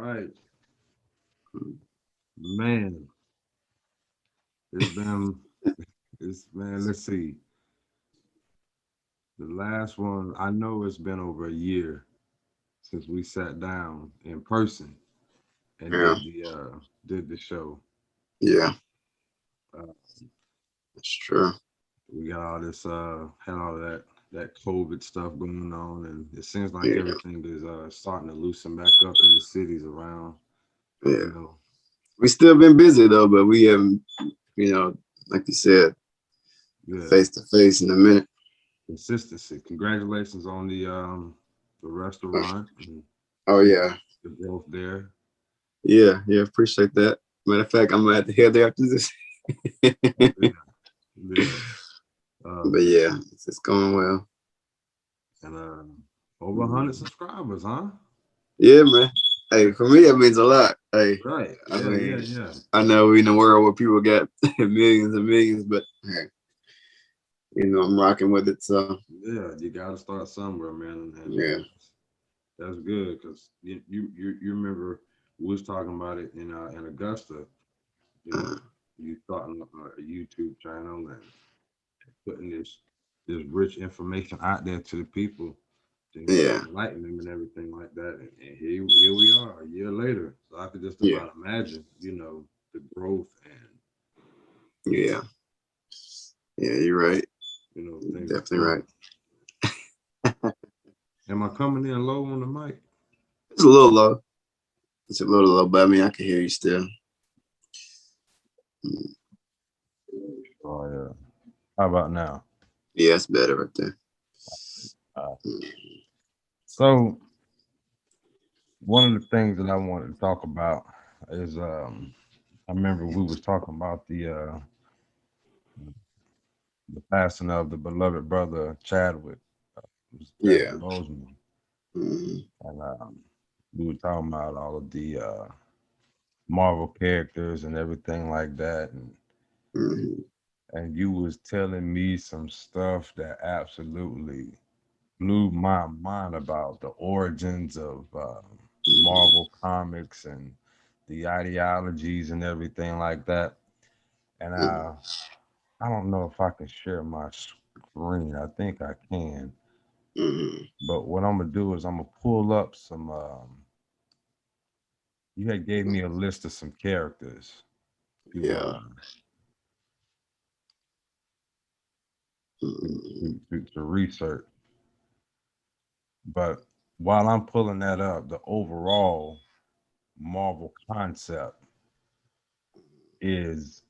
right, man. It's been it's man. Let's see. The last one I know it's been over a year since we sat down in person and Yeah, did the show. yeah, Uh, that's true. we got all this had all of that COVID stuff going on, and it seems like Yeah, everything is starting to loosen back up in the cities around. You yeah. know, We still been busy though, but we haven't, like you said, yeah, face to face in a minute. consistency. Congratulations on the Uh, restaurant and Oh yeah, the growth there. yeah, yeah. Appreciate that. Matter of fact, I'm gonna have to head there after this. Yeah, yeah. But Um, yeah, it's going well. and over 100 subscribers, huh? Yeah, man. Hey, for me, that means a lot. Hey, Right. I Yeah, yeah, mean, yeah. I know we in a world where people got millions and millions, but hey, I'm rocking with it. So Yeah, you got to start somewhere, man, yeah, and that's good because you remember we was talking about it in Augusta. You know, uh, you starting a YouTube channel and putting this rich information out there to the people to yeah, enlighten them and everything like that. And here we are a year later. So I could just yeah, about imagine, the growth and yeah, yeah. You're right. things to Definitely come. right. Am I coming in low on the mic? It's a little low. It's a little low, but I mean, I can hear you still. Mm, Oh yeah. How about now? yeah, it's better right there. Uh, Mm, so one of the things that I wanted to talk about is I remember we was talking about the passing of the beloved brother Chadwick, yeah. Chadwick Boseman, Mm, and we were talking about all of the Marvel characters and everything like that, mm, and you was telling me some stuff that absolutely blew my mind about the origins of mm, Marvel comics and the ideologies and everything like that. And mm, I don't know if I can share my screen. I think I can. mm. But what I'm gonna do is I'm gonna pull up some. You had gave me a list of some characters to Yeah. Mm, to research. But while I'm pulling that up, the overall Marvel concept is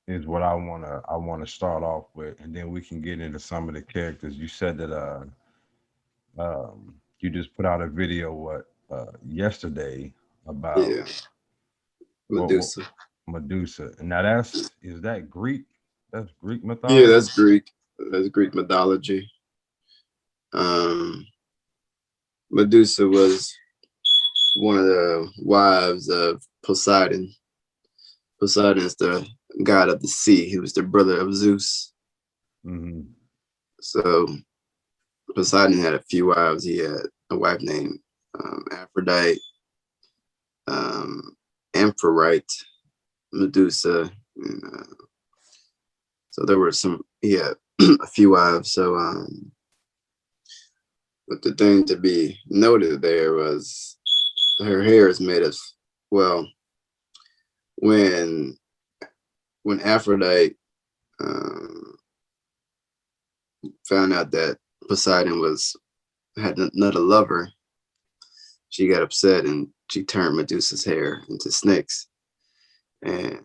is what I wanna start off with, and then we can get into some of the characters. You said that you just put out a video yesterday about yeah. what Medusa. Medusa, and now is that Greek? That's Greek Yeah, mythology. that's Greek. That's Greek mythology. Um, Medusa was one of the wives of Poseidon. Poseidon is the god of the sea. He was the brother of Zeus. Hmm. So Poseidon had a few wives. He had a wife named Aphrodite, um, Amphitrite, Medusa. And, so there were some. He had a few wives. So, but the thing to be noted there was her hair is made of, well, when Aphrodite um, found out that Poseidon had another lover, she got upset and she turned Medusa's hair into snakes. And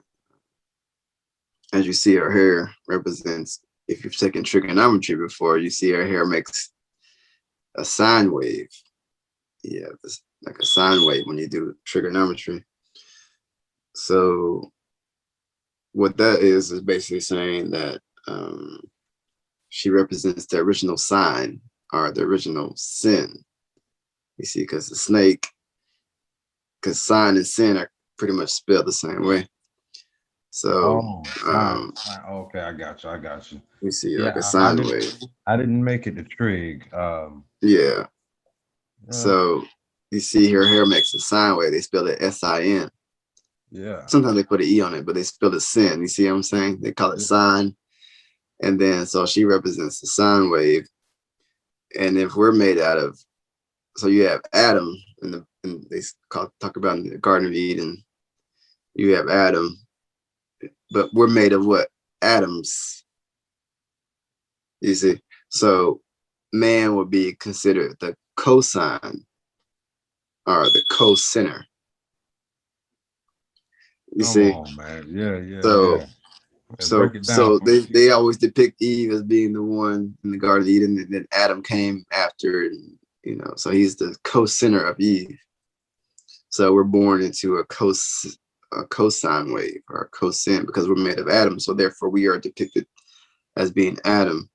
as you see, her hair represents, if you've taken trigonometry before, you see her hair makes a sine wave. Yeah, this, like a sine wave when you do trigonometry. So what that is basically saying that she represents the original sign or the original sin. You see, because the snake, because sign and sin are pretty much spelled the same way. So Oh, sign, sign. Okay, I got you. I got you. you see like Yeah, a I sine didn't. wave. I didn't make it to Trig. Yeah. Uh, So you see her hair makes a sine wave. They spell it SIN. Yeah. Sometimes they put an E on it, but they spell it sin. You see what I'm saying? They call it Yeah. sine. And then so she represents the sine wave. And if we're made out of, so you have Adam and they talk about in the Garden of Eden, you have Adam, but we're made of what? Atoms. You see? So man would be considered the cosine or the co-center. You Come see? on, man. Yeah, yeah, So yeah. And break it down so for me. they always depict Eve as being the one in the Garden of Eden, and then Adam came after, and so he's the co-center of Eve. So we're born into a cosine wave or a cosine because we're made of Adam. So therefore we are depicted as being Adam,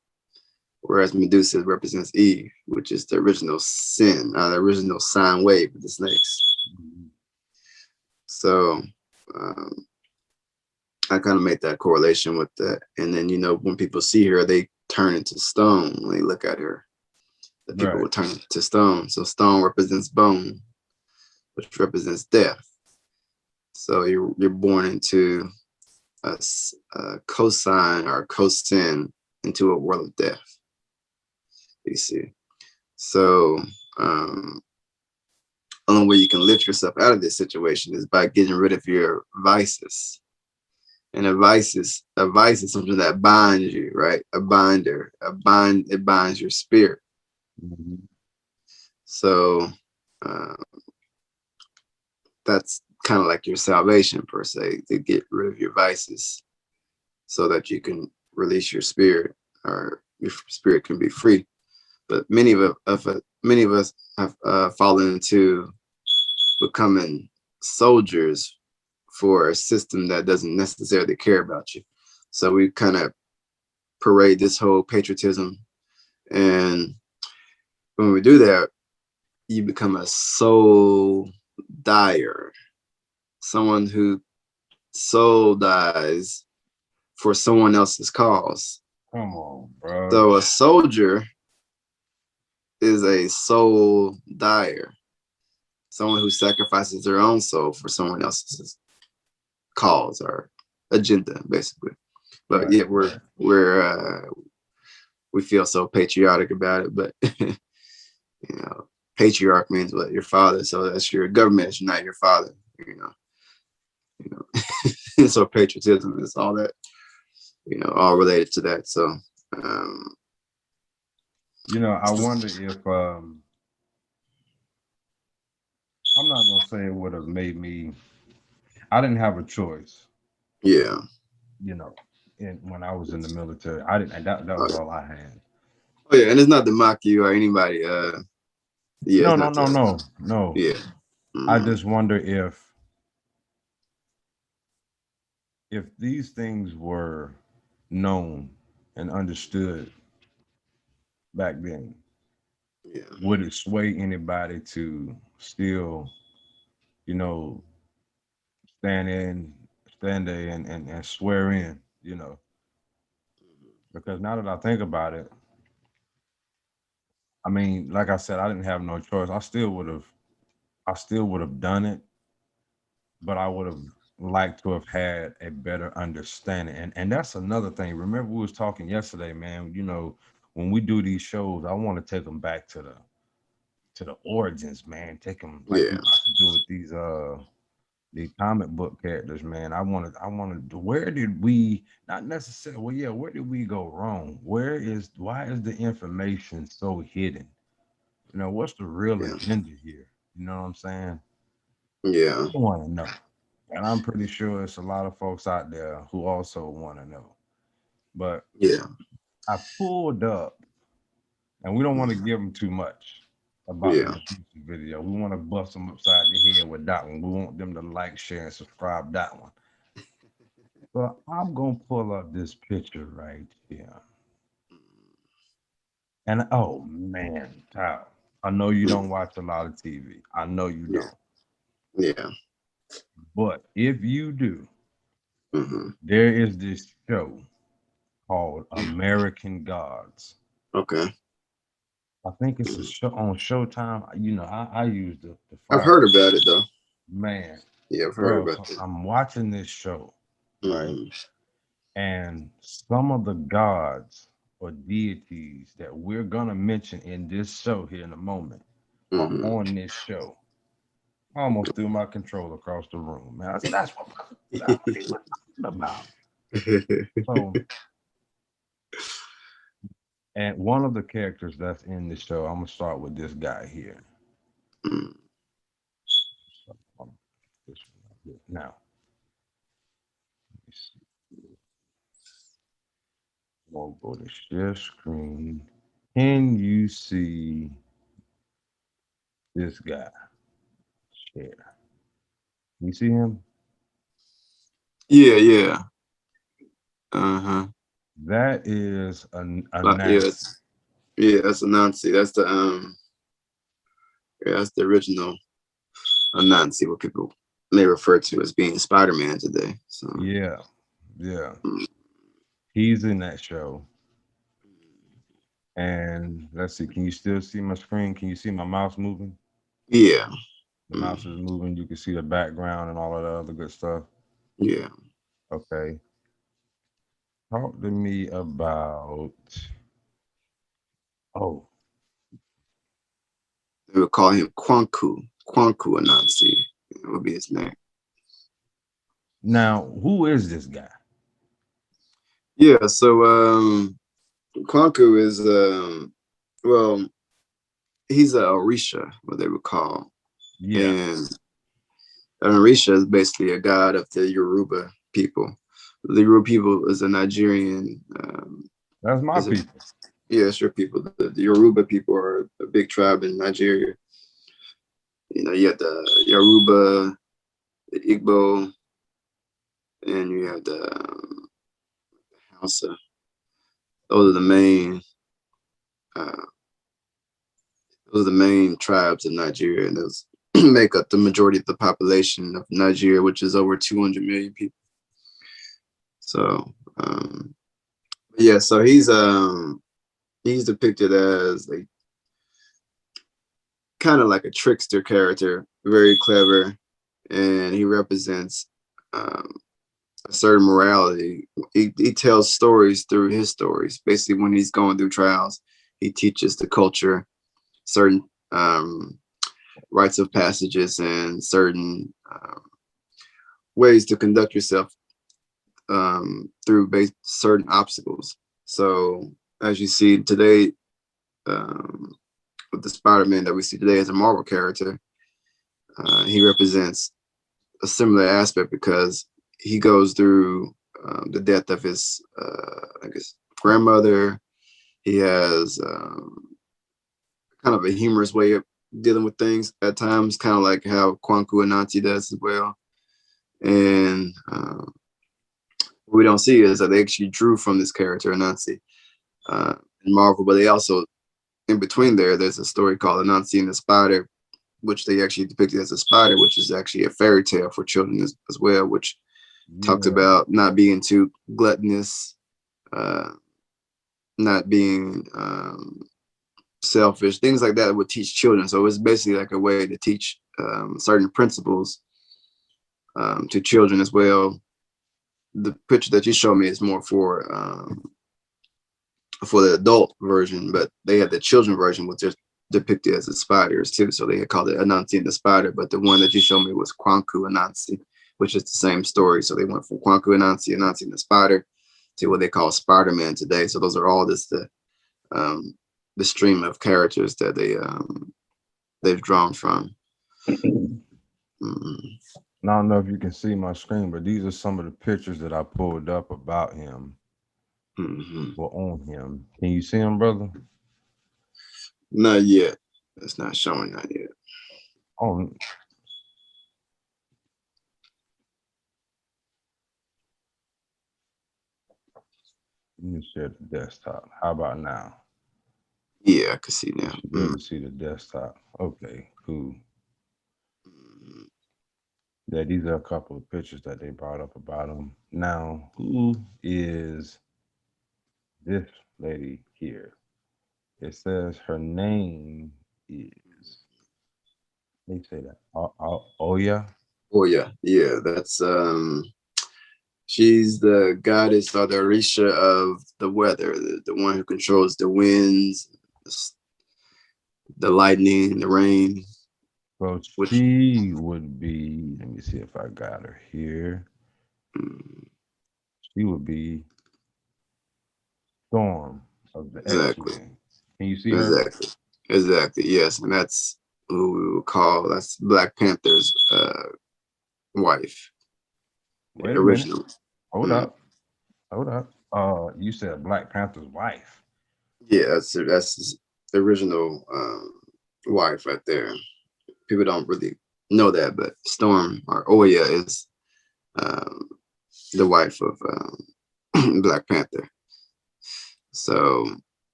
whereas Medusa represents Eve, which is the original sin, the original sine wave of the snakes. Mhm. So I kind of made that correlation with that. And then, when people see her, they turn into stone when they look at her. The people Right. will turn into stone. So stone represents bone, which represents death. So you're born into a cosine or cosine into a world of death. You see. So only way you can lift yourself out of this situation is by getting rid of your vices. And a vice is something that binds you, right? A binder, it binds your spirit. Mhm. So that's kind of like your salvation per se, to get rid of your vices so that you can release your spirit, or your spirit can be free. But many of us have fallen into becoming soldiers for a system that doesn't necessarily care about you. So we kind of parade this whole patriotism, and when we do that, you become a soul dyer, someone who soul dies for someone else's cause. Come on, bro. So a soldier is a soul dyer, someone who sacrifices their own soul for someone else's cause or agenda, basically. But Right, yeah, right. we feel so patriotic about it, but patriarch means what? Your father. So that's your government. It's not your father. So patriotism is all that. All related to that. So I wonder if I'm not gonna say it would have made me. I didn't have a choice, yeah. you know, when I was in the military. I didn't. That Oh, was all I had. yeah, and it's not to mock you or anybody. Yeah, No, it's no, not no, to. no, no. Yeah. I Mm, just wonder if these things were known and understood back then, yeah. would it sway anybody to still, you know, stand in, stand there and swear in, because now that I think about it, I mean, like I said, I didn't have no choice. I still would have done it, but I would have liked to have had a better understanding. And that's another thing. Remember, we was talking yesterday, man. When we do these shows, I want to take them back to the origins, man. Take them like we Yeah. about to do with these comic book characters, man. I wanted. Where did we not necessarily? Well, yeah. Where did we go wrong? Why is the information so hidden? What's the real Yeah. agenda here? You know what I'm saying? Yeah. I want to know. And I'm pretty sure there's a lot of folks out there who also want to know. But Yeah. I pulled up, and we don't want to Mm, give them too much about the yeah. Medusa video. We want to bust them upside the head with that one. We want them to like, share, and subscribe that one. But I'm going to pull up this picture right here. And oh, man, Tyler, I know you Mm, don't watch a lot of TV. I know you yeah. don't. Yeah. But if you do, Hmm. there is this show called American Gods. Okay. I think it's a Mm. show on Showtime. You know, I use the I've Fire heard about it though. Man, Yeah, I've heard bro. about So it. I'm watching this show, right? Mm-hmm. And some of the gods or deities that we're gonna mention in this show here in a moment are Mm-hmm. on this show. I almost threw my controller across the room, man. I said, that's what he was talking about. So, and one of the characters that's in the show, I'm gonna start with this guy here. Mm. Um, This one right here. Now, let me see. We'll go to share screen. Can you see this guy? Share. You see him? Yeah, yeah. Uh-huh. That is a Like, yeah, Nancy. yeah, that's Anansi. That's the yeah, that's the original Anansi, what people may refer to as being Spider-Man today. So Yeah, yeah. mm, He's in that show. And let's see, can you still see my screen? Can you see my mouse moving? yeah. The Mm, mouse is moving. You can see the background and all of the other good stuff. yeah. Okay. Talk to me about. Oh, They would call him Kwanku. Kwanku Anansi would be his name. now who is this guy? Yeah, so Kwanku is well, he's a Orisha, what they would call. Yeah, And an Orisha is basically a god of the Yoruba people. The Yoruba people is a Nigerian that's my is a people. yeah, sure people. The Yoruba people are a big tribe in Nigeria. You know, you have the Yoruba, the Igbo, and you have the Hausa. Those are the main uh, those are the main tribes in Nigeria, and those make up the majority of the population of Nigeria, which is over 200 million people. So yeah, so he's depicted as like kind of like a trickster character, very clever, and he represents um, a certain morality. He tells stories through his stories. Basically, when he's going through trials, he teaches the culture certain rites of passages and certain ways to conduct yourself through certain obstacles. So, as you see today, um, with the Spider-Man that we see today as a Marvel character, he represents a similar aspect because he goes through the death of his, I guess, grandmother. He has kind of a humorous way of dealing with things at times, kind of like how Kwanku Anansi does as well. And what we don't see is that they actually drew from this character Anansi in Marvel, but they also, in between there's a story called Anansi and the Spider, which they actually depicted as a spider, which is actually a fairy tale for children as well, which talks Yeah, about not being too gluttonous, uh, not being selfish, things like that would teach children. So it's basically like a way to teach certain principles to children as well. The picture that you showed me is more for the adult version, but they had the children version, which is depicted as the spiders too. So they had called it Anansi and the Spider, but the one that you showed me was Kwanku Anansi, which is the same story. So they went from Kwanku Anansi, Anansi and the Spider, to what they call Spider-Man today. So those are all just the stream of characters that they've drawn from. Mm-hmm. I don't know if you can see my screen, but these are some of the pictures that I pulled up about him Mm-hmm. or on him. Can you see him, brother? Not yet. It's not showing that yet. Oh, let me share the desktop. How about now? Yeah, I can see You now. should be able to see the desktop. Okay, cool. Mm-hmm. Yeah, these are a couple of pictures that they brought up about him. Now, who is this lady here? It says her name is. They say that. Oya. Oh yeah, yeah. That's she's the goddess or the Orisha of the weather, the one who controls the winds, the lightning, the rain. So Which she would be. Let me see if I got her here. mm, She would be Storm of the X exactly, Men. Can you see her? exactly, exactly. Yes, and that's who we would call that's Black Panther's wife, Wait a minute. original. Hold Mm. up. Hold up. You said Black Panther's wife. Yeah, that's his original wife right there. People don't really know that, but Storm or Oya is um, the wife of Black Panther. So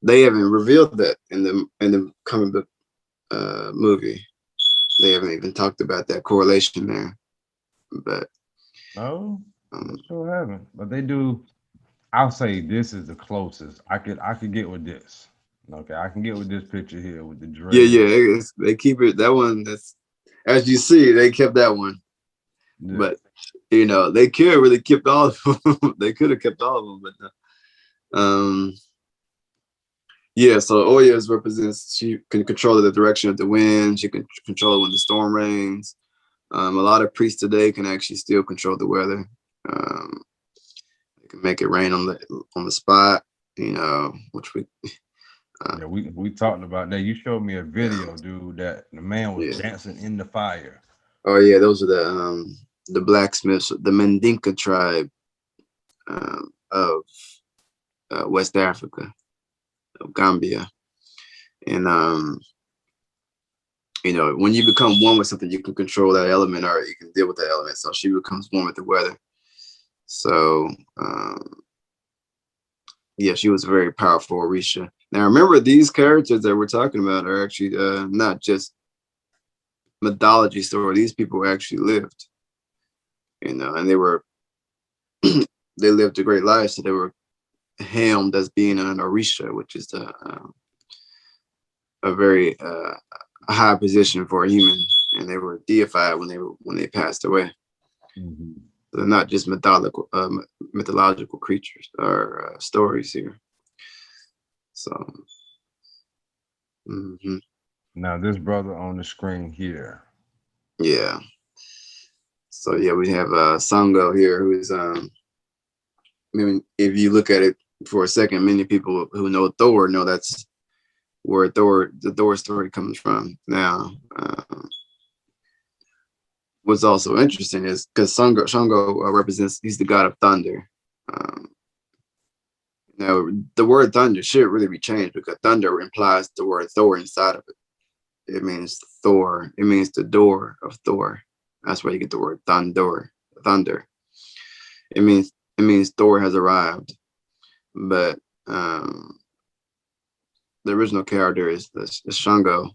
they haven't revealed that in the comic book movie. They haven't even talked about that correlation there. But No, they um, sure haven't. But they do. I'll say this is the closest I could get with this. Okay, I can get with this picture here with the yeah, dread. yeah, they keep it that one. That's as you see, they kept that one. Yeah. But you know, they could have really kept all of them. They could have kept all of them, but yeah. So Oya represents she can control the direction of the wind. She can control when the storm rains. A lot of priests today can actually still control the weather. Um, they can make it rain on the spot. You know, which we Yeah, we talked about that. You showed me a yeah, video, dude, that the man was yeah. dancing in the fire. Oh yeah, those are the blacksmiths, the Mandinka tribe of West Africa, of Gambia, and you know, when you become one with something, you can control that element or you can deal with that element. So she becomes one with the weather. So yeah, she was a very powerful Orisha. Now remember, these characters that we're talking about are actually not just mythology story. These people actually lived, you know, and they lived a great life. So they were hailed as being an Orisha, which is a very high position for a human, and they were deified when they passed away. Hmm. So they're not just mythological creatures or stories here. So mhm, Now this brother on the screen here. yeah. So yeah, we have Sango here, who's I mean, if you look at it for a second, many people who know Thor know that's where the Thor story comes from. Now, what's also interesting is because Shango represents he's the god of thunder. Um, now, the word thunder should really be changed because thunder implies the word Thor inside of it. It means Thor. It means the door of Thor. That's where you get the word thunder. Thunder. It means Thor has arrived. But the original character is Shango,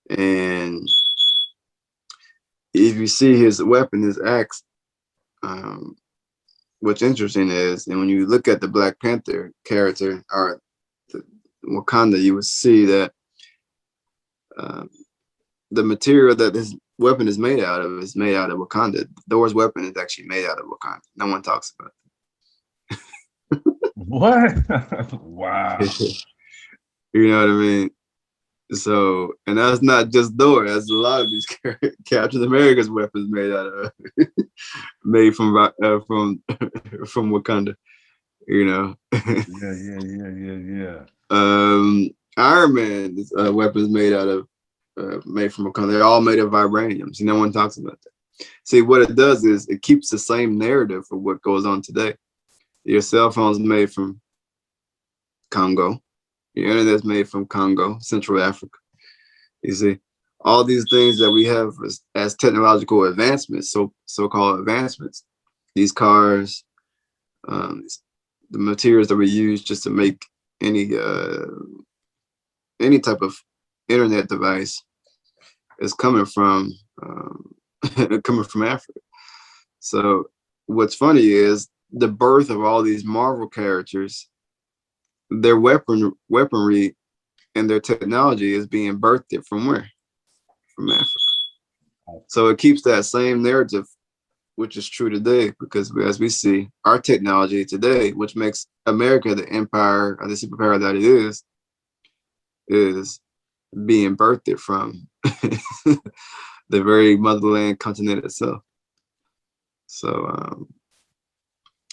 and if you see his weapon, his axe, um, what's interesting is, and when you look at the Black Panther character or the Wakanda, you would see that uh, the material that this weapon is made out of is made out of Wakanda. Thor's weapon is actually made out of Wakanda. No one talks about What? Wow. it. You know what I mean? So, and that's not just Thor. That's a lot of these Captain America's weapons made out of made from Wakanda. You know, Yeah, yeah, yeah, yeah, yeah. Iron Man's weapons made from Wakanda. They're all made of vibranium. See, no one talks about that. See, what it does is it keeps the same narrative for what goes on today. Your cell phone's made from Congo. Your internet's made from Congo, Central Africa. You see, all these things that we have as technological advancements, so-called advancements, these cars, um, the materials that we use just to make any type of internet device is coming from coming from Africa. So what's funny is the birth of all these Marvel characters their weaponry and their technology is being birthed from where? From Africa. So it keeps that same narrative, which is true today, because as we see, our technology today, which makes America the empire or the superpower that it is being birthed from the very motherland continent itself. So,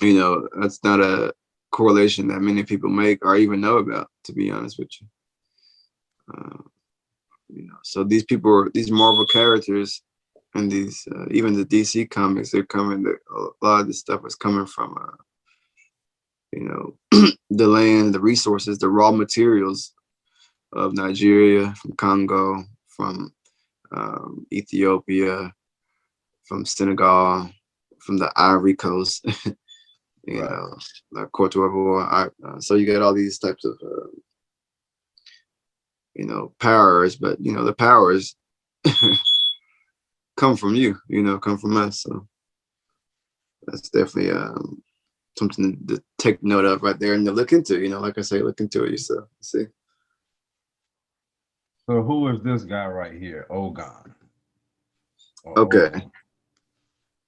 you know, that's not a correlation that many people make or even know about, to be honest with you. You know, so these people, these Marvel characters, and these even the DC comics, they're coming. A lot of this stuff is coming from, you know, the land, the resources, the raw materials of Nigeria, from Congo, from Ethiopia, from Senegal, from the Ivory Coast. You Right. know, like Cote d'Ivoire. So you get all these types of, you know, powers, but you know, the powers come from you, you know, come from us. So that's definitely something to take note of right there and to look into. You know, like I say, look into it yourself. See. So who is this guy right here? Ogon. Okay.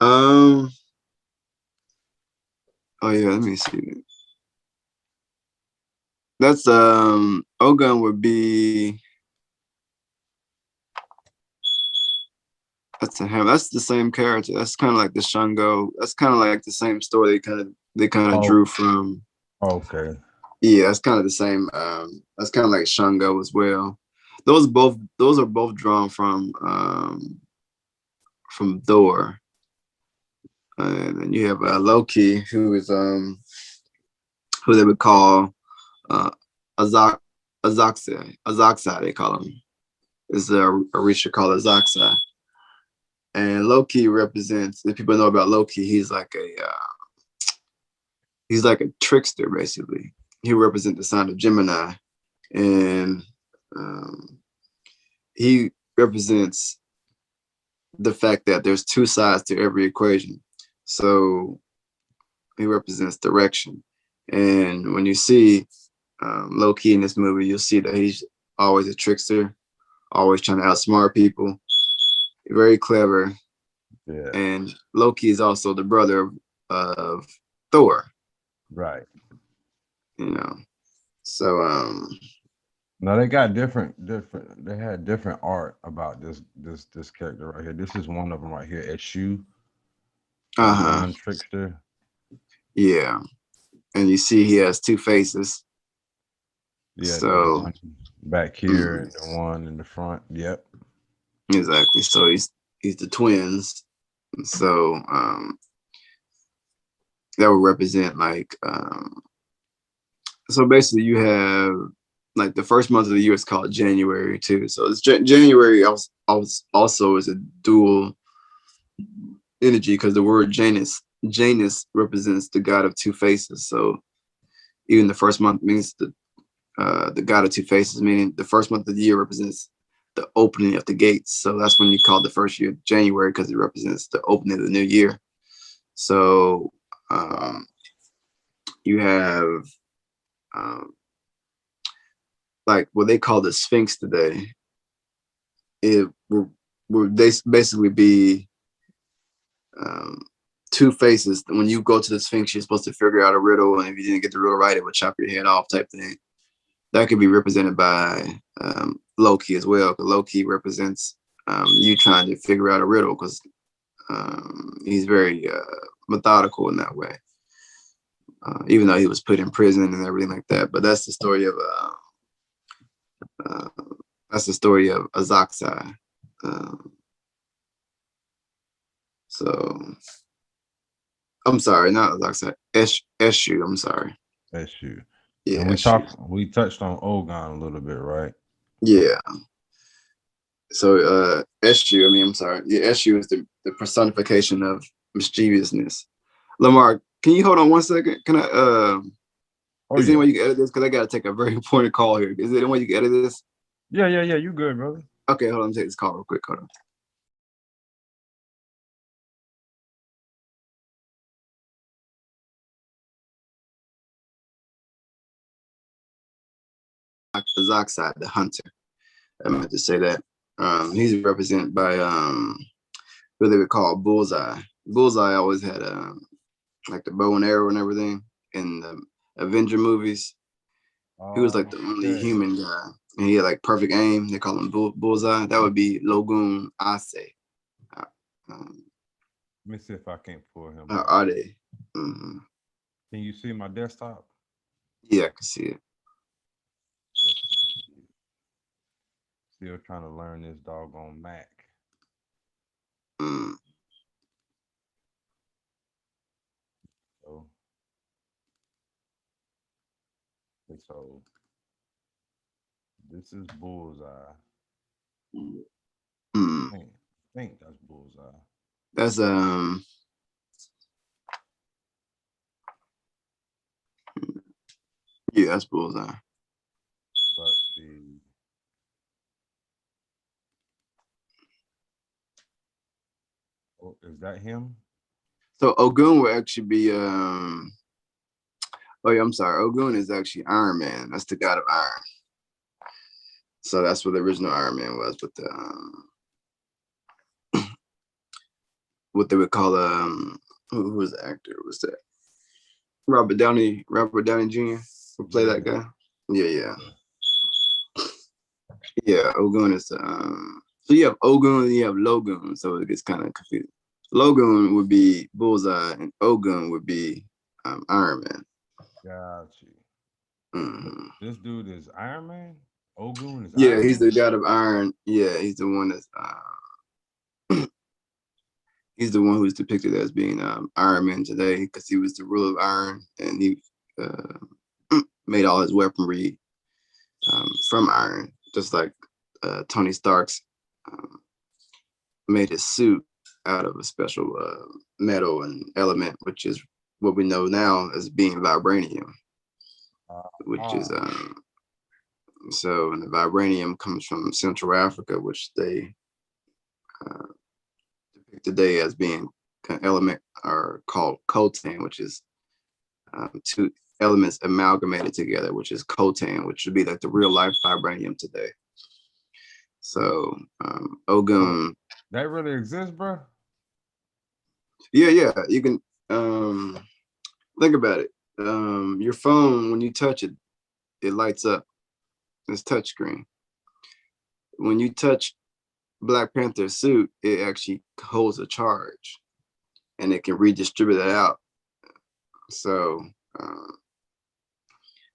Ogon. Oh yeah, let me see. That's Ogun would be, that's a him. That's the same character. That's kind of like the Shango. That's kind of like the same story they kind of Oh, drew from. okay. Yeah, that's kind of the same. That's kind of like Shango as well. Those are both drawn from Thor. And then you have Loki, who is who they would call Azak Azaxa, they call him. Is Orisha called Azaxa. And Loki represents, if people know about Loki, he's like a trickster, basically. He represents the sign of Gemini, and he represents the fact that there's two sides to every equation. So he represents direction. And when you see Loki in this movie, you'll see that he's always a trickster, always trying to outsmart people, very clever. Yeah. And Loki is also the brother of Thor. Right. You know, so Now they got different. They had different art about this character right here. This is one of them right here. Eshu, Ogon Trickster. yeah. And you see he has two faces. Yeah, the So one back here and the one in the front. Yep. exactly. So he's the twins. So that would represent like so basically you have like the first month of the year is called January too. So it's January also is a dual energy, because the word Janus represents the god of two faces. So even the first month means the god of two faces, meaning the first month of the year represents the opening of the gates. So that's when you call the first year January, because it represents the opening of the new year. So you have like what they call the Sphinx today. It would basically be two faces. When you go to the Sphinx, you're supposed to figure out a riddle, and if you didn't get the riddle right, it would chop your head off, type thing. That could be represented by Loki as well, because Loki represents you trying to figure out a riddle, because he's very methodical in that way, even though he was put in prison and everything like that. But that's the story of Azaxai. So I'm sorry, not Azaxai, Eshu. I'm sorry. Eshu. Yeah, And Eshu. we touched on Ogon a little bit, right? Yeah. So Eshu, I'm sorry. Yeah, Eshu is the personification of mischievousness. Lamar, can you hold on 1 second? Can I Oh is there any yeah. way you can edit this? Because I gotta take a very important call here. Is there any way you can edit this? Yeah, yeah, yeah. You good, brother. Okay, hold on, take this call real quick. Hold on. Azoxide, the hunter. I meant to say that. He's represented by what they would call Bullseye. Bullseye always had like the bow and arrow and everything in the Avenger movies. He was like the only human guy, and he had like perfect aim. They call him Bullseye. That would be Logun Ase. Let me see if I can't pull him. Ade. Can you see my desktop? Yeah, I can see it. Still trying to learn this doggone Mac. So this is Bullseye. I think that's Bullseye. That's yeah, that's Bullseye. But is that him? So Ogun will actually be oh yeah, I'm sorry. Ogun is actually Iron Man. That's the god of iron. So that's what the original Iron Man was, with the what they would call who was the actor? Was that Robert Downey Jr. who played that guy? Yeah. Ogun is so you have Ogun and you have Logun, so it gets kind of confusing. Logun would be Bullseye and Ogun would be Iron Man. Got you. This dude is Iron Man? Ogun is Iron he's Man? The god of iron. Yeah, he's the one that's he's the one who's depicted as being Iron Man today, because he was the ruler of iron, and he made all his weaponry from iron, just like Tony Stark's made his suit out of a special metal and element, which is what we know now as being vibranium, which is so, and the vibranium comes from Central Africa, which they depict today as being an element or called coltan, which is two elements amalgamated together, which is coltan, which would be like the real life vibranium today. So Ogun. That really exists, bro? Yeah. You can think about it. Your phone, when you touch it, it lights up. It's touchscreen. When you touch Black Panther's suit, it actually holds a charge, and it can redistribute it out. So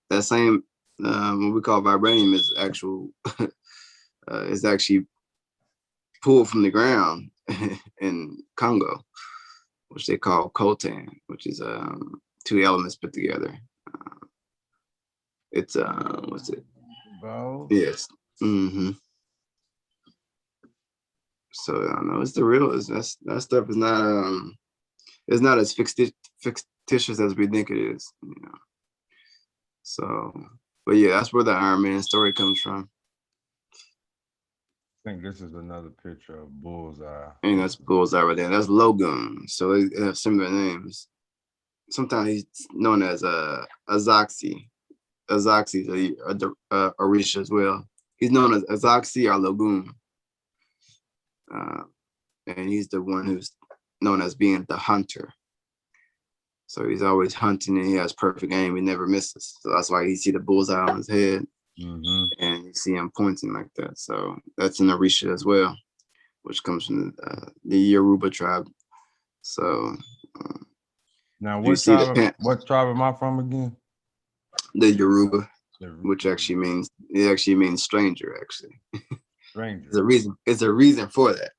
that same what we call vibranium is actual is actually pulled from the ground in Congo, which they call coltan, which is two elements put together. It's what's it? Bro. Yes. So I don't know. It's the real. That stuff is not it's not as fictitious as we think it is. You know. So, but yeah, that's where the Iron Man story comes from. I think this is another picture of Bullseye. And that's Bullseye right there. That's Logun. So they have similar names. Sometimes he's known as Azoxy. Azoxy is Orisha as well. He's known as Azoxy or Logun. And he's the one who's known as being the hunter. So he's always hunting, and he has perfect aim. He never misses. So that's why you see the bullseye on his head, and you see him pointing like that. So that's an Orisha as well, which comes from the Yoruba tribe. So now, what tribe am I from again? The Yoruba, which actually means stranger. Actually, stranger. It's a reason for that.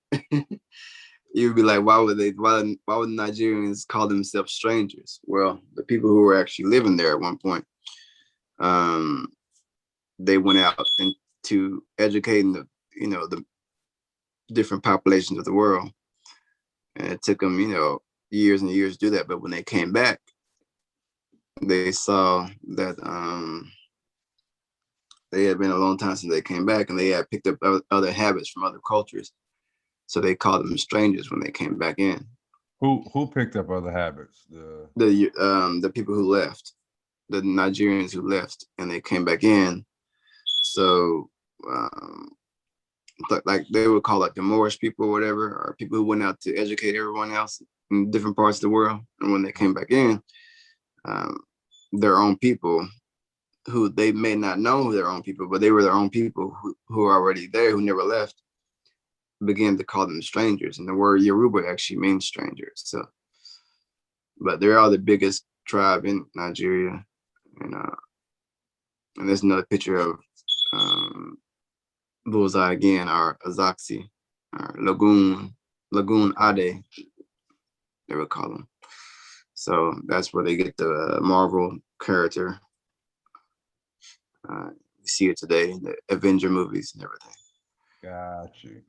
You'd be like, why would Nigerians call themselves strangers? Well, the people who were actually living there at one point, they went out into educating the different populations of the world, and it took them years and years to do that. But when they came back, they saw that they had been a long time since they came back, and they had picked up other habits from other cultures. So they called them strangers when they came back in. Who picked up other habits? The people who left, the Nigerians who left, and they came back in. So like they would call it the Moorish people or whatever, or people who went out to educate everyone else in different parts of the world. And when they came back in, their own people, who they may not know their own people, but they were their own people who were already there, who never left, began to call them strangers. And the word Yoruba actually means strangers. So, but they're all the biggest tribe in Nigeria. And there's another picture of Bullseye again, or Azaxi, or Lagoon Ade, they would call them. So that's where they get the Marvel character. You see it today in the Avenger movies and everything. Got you.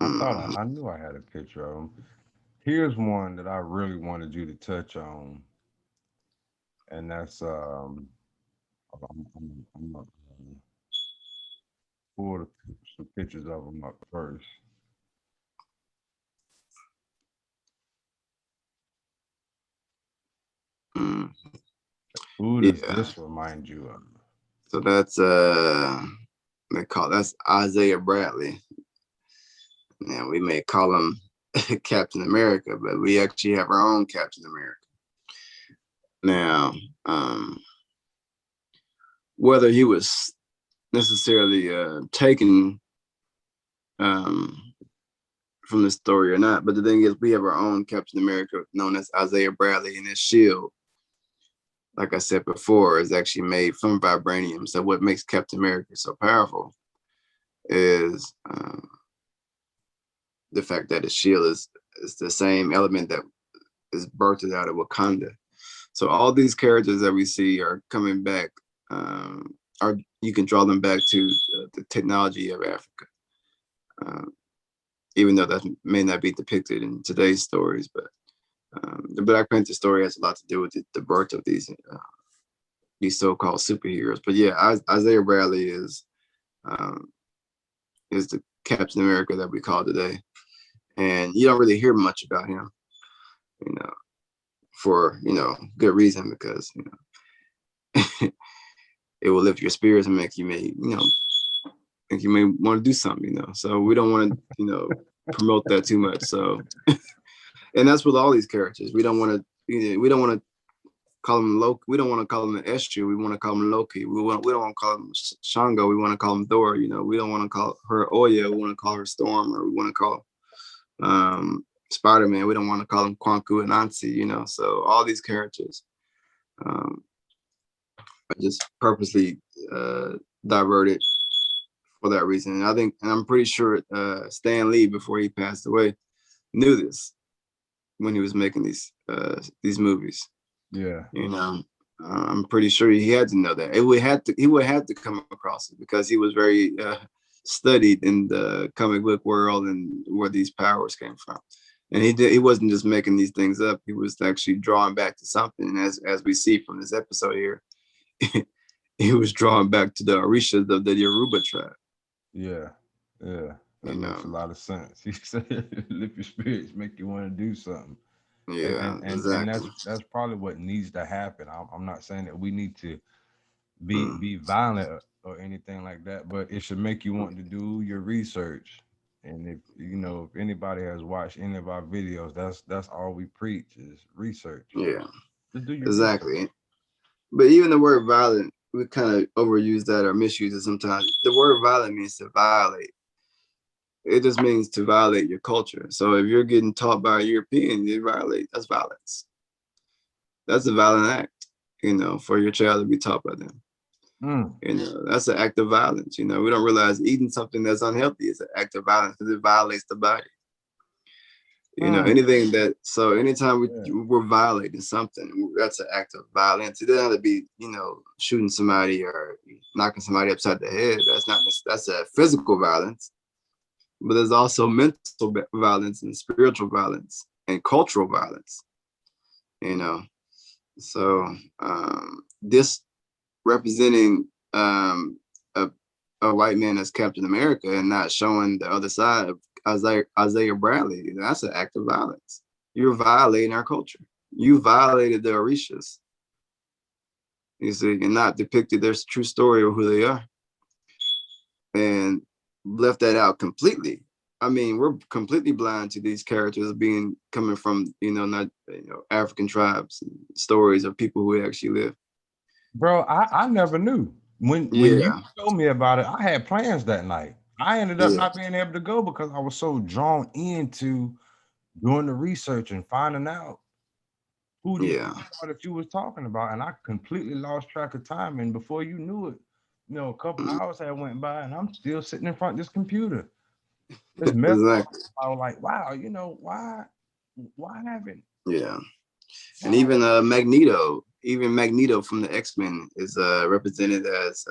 I knew I had a picture of him. Here's one that I really wanted you to touch on, and that's I'm gonna pull some pictures of them up first. Mm. Who does this remind you of? So that's that's Isaiah Bradley. Now we may call him Captain America, but we actually have our own Captain America. Now, whether he was necessarily taken from the story or not, but the thing is, we have our own Captain America known as Isaiah Bradley, and his shield, like I said before, is actually made from vibranium. So what makes Captain America so powerful is the fact that his shield is the same element that is birthed out of Wakanda. So all these characters that we see are coming back, you can draw them back to the technology of Africa. Even though that may not be depicted in today's stories, but the Black Panther story has a lot to do with the birth of these so-called superheroes. But yeah, Isaiah Bradley is the Captain America that we call today, and you don't really hear much about him, for good reason, because it will lift your spirits and make you may want to do something, So we don't want to promote that too much. So and that's with all these characters. We don't want to call him Loki. We don't want to call him Esther. We want to call him Loki. We don't want to call him Shango. We want to call him Thor. We don't want to call her Oya. We want to call her Storm, or we want to call Spider-Man. We don't want to call him Kwanku and Ansi. So all these characters are just purposely diverted for that reason. And I'm pretty sure Stan Lee, before he passed away, knew this when he was making these movies. Yeah. I'm pretty sure he had to know that. He would have to come across it, because he was very studied in the comic book world and where these powers came from. And he wasn't just making these things up. He was actually drawing back to something. And as we see from this episode here, he was drawing back to the Orishas of the Yoruba tribe. Yeah. That makes a lot of sense. He said, lift your spirits, make you want to do something. Yeah, and exactly. that's probably what needs to happen. I'm not saying that we need to be violent or anything like that, but it should make you want to do your research. And if anybody has watched any of our videos, that's all we preach is research. Yeah, Just do your exactly. research. But even the word violent, we kind of overuse that or misuse it sometimes. The word violent means to violate. It just means to violate your culture. So if you're getting taught by a European, that's violence. That's a violent act, for your child to be taught by them. That's an act of violence. We don't realize eating something that's unhealthy is an act of violence, because it violates the body. Anything that, so anytime we're violating something, that's an act of violence. It doesn't have to be, shooting somebody or knocking somebody upside the head. That's a physical violence. But there's also mental violence and spiritual violence and cultural violence, So this representing a white man as Captain America and not showing the other side of Isaiah Bradley, that's an act of violence. You're violating our culture. You violated the Orishas, you see, and not depicted their true story of who they are. left that out completely. I mean, we're completely blind to these characters coming from, not, African tribes, stories of people who actually live. Bro, I never knew. When you Yeah, told me about it, I had plans that night. I ended up yeah, not being able to go because I was so drawn into doing the research and finding out who these yeah. people are that you was talking about, and I completely lost track of time. And before you knew it, a couple Mm, hours had went by, and I'm still sitting in front of this computer. It's mesmerized. exactly. I was like, wow, why haven't Yeah. And God? even Magneto from the X-Men is represented as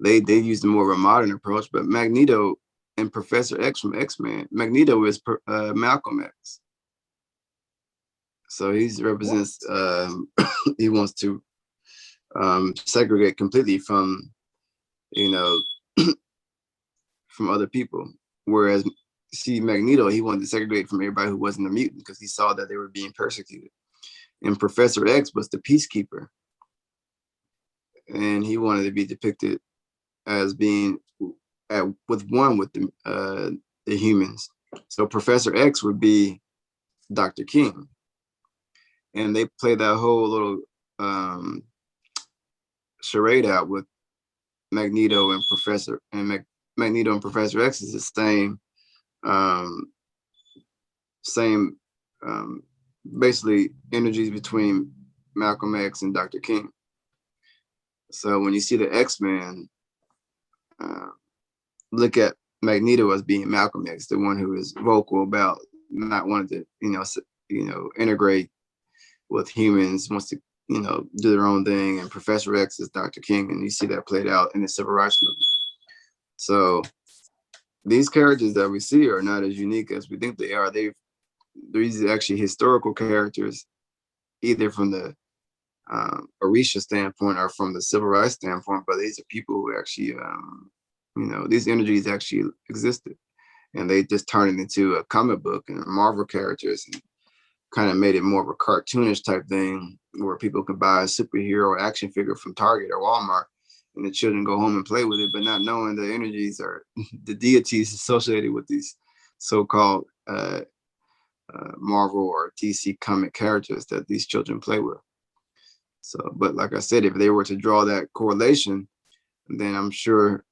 they used a more of a modern approach, but Magneto and Professor X from X-Men, Magneto is Malcolm X. So he represents he wants to segregate completely from, you know, from other people. Whereas see Magneto, he wanted to segregate from everybody who wasn't a mutant because he saw that they were being persecuted. And Professor X was the peacekeeper. And he wanted to be depicted as being with the humans. So Professor X would be Dr. King. And they play that whole little charade out with Magneto and Magneto and Professor X is the same basically energies between Malcolm X and Dr. King. So when you see the X-Men, look at Magneto as being Malcolm X, the one who is vocal about not wanting to, integrate with humans, wants to, do their own thing. And Professor X is Dr. King, and you see that played out in the civil rights movement. So these characters that we see are not as unique as we think they are. These are actually historical characters, either from the Orisha standpoint or from the civil rights standpoint, but these are people who actually, these energies actually existed, and they just turned it into a comic book and Marvel characters and kind of made it more of a cartoonish type thing where people could buy a superhero action figure from Target or Walmart and the children go home and play with it, but not knowing the energies or the deities associated with these so-called Marvel or DC comic characters that these children play with. So, but like I said, if they were to draw that correlation, then I'm sure,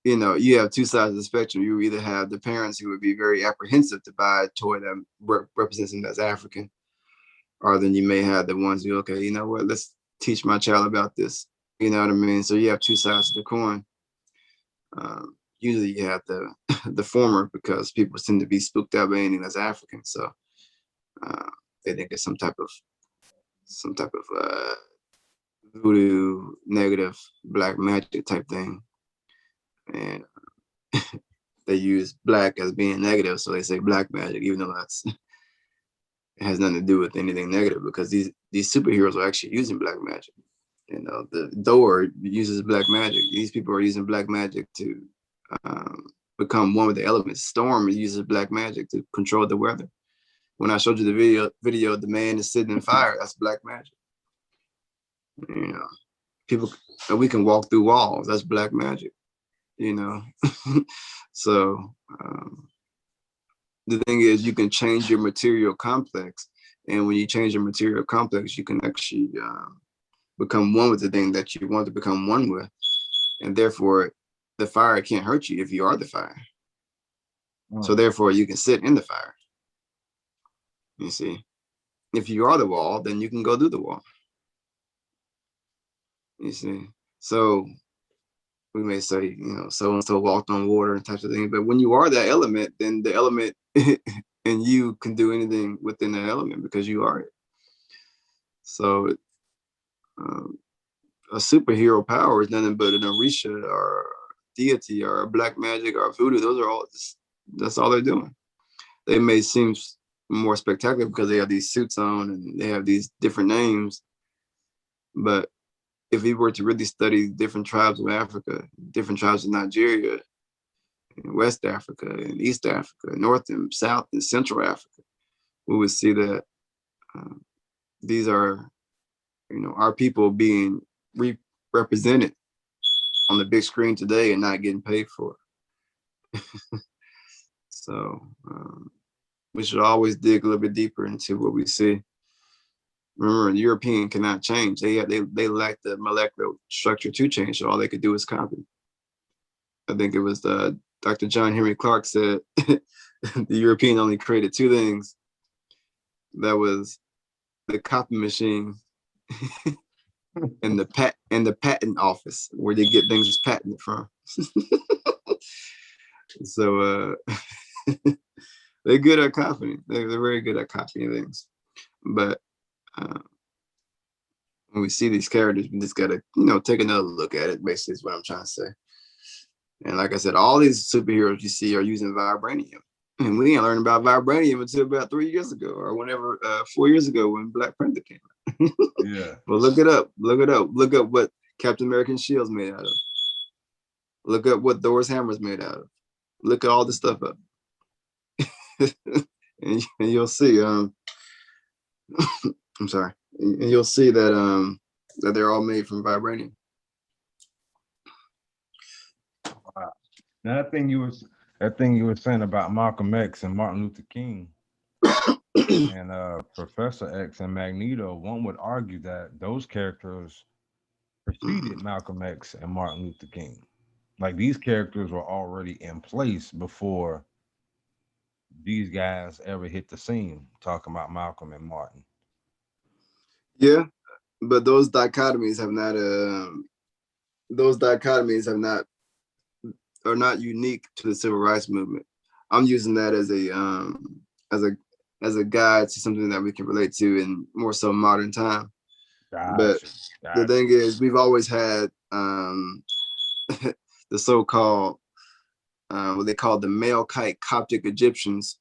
you have two sides of the spectrum. You either have the parents who would be very apprehensive to buy a toy that represents them as African, or then you may have the ones who, okay, you know what, let's teach my child about this. You know what I mean? So you have two sides of the coin. Usually you have the former because people tend to be spooked out by anything that's African. So they think it's some type of voodoo, negative, black magic type thing. And they use black as being negative, so they say black magic, even though it has nothing to do with anything negative, because these superheroes are actually using black magic. The Thor uses black magic. These people are using black magic to become one with the elements. Storm uses black magic to control the weather. When I showed you the video, the man is sitting in fire. That's black magic. People, we can walk through walls. That's black magic. So the thing is, you can change your material complex, and when you change your material complex, you can actually become one with the thing that you want to become one with, and therefore the fire can't hurt you if you are the fire. So therefore you can sit in the fire. You see, if you are the wall, then you can go through the wall. You see, so we may say, so and so walked on water and types of things, but when you are that element, then the element and you can do anything within that element because you are it. So a superhero power is nothing but an Orisha or deity or black magic or voodoo. That's all they're doing. They may seem more spectacular because they have these suits on and they have these different names, but if we were to really study different tribes of Africa, different tribes of Nigeria, West Africa, and East Africa, North and South and Central Africa, we would see that these are, our people being represented on the big screen today and not getting paid for it. So we should always dig a little bit deeper into what we see. Remember, the European cannot change. They lack the molecular structure to change, so all they could do is copy. I think it was Dr. John Henry Clark said the European only created two things. That was the copy machine and the patent office, where they get things patented from. So they're good at copying. They're very good at copying things. But when we see these characters, we just gotta, take another look at it. Basically, is what I'm trying to say. And like I said, all these superheroes you see are using vibranium, and we didn't learn about vibranium until about 3 years ago, or whenever 4 years ago when Black Panther came out. Yeah. But look it up. Look up what Captain American shield's made out of. Look up what Thor's hammer's made out of. Look at all this stuff up, and you'll see. I'm sorry, and you'll see that that they're all made from vibranium. Wow. Now that thing you were saying about Malcolm X and Martin Luther King and Professor X and Magneto, one would argue that those characters preceded Malcolm X and Martin Luther King. Like these characters were already in place before these guys ever hit the scene, talking about Malcolm and Martin. Yeah, but those dichotomies are not unique to the civil rights movement. I'm using that as a guide to something that we can relate to in more so modern time. But the thing is, we've always had the so-called what they call the Melkite Coptic Egyptians,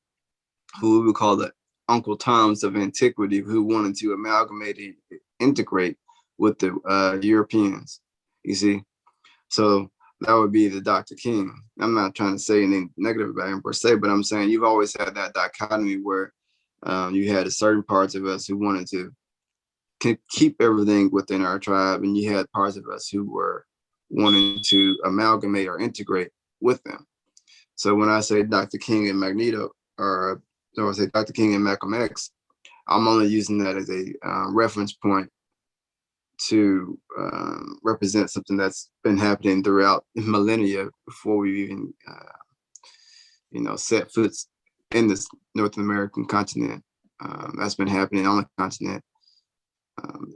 who we would call the Uncle Toms of antiquity, who wanted to amalgamate and integrate with the Europeans. You see, so that would be the Dr. King. I'm not trying to say anything negative about him per se, but I'm saying you've always had that dichotomy where you had certain parts of us who wanted to keep everything within our tribe, and you had parts of us who were wanting to amalgamate or integrate with them. So when I say Dr. King and Magneto, or I say Dr. King and Malcolm X, I'm only using that as a reference point to represent something that's been happening throughout millennia before we even, set foot in this North American continent. That's been happening on the continent.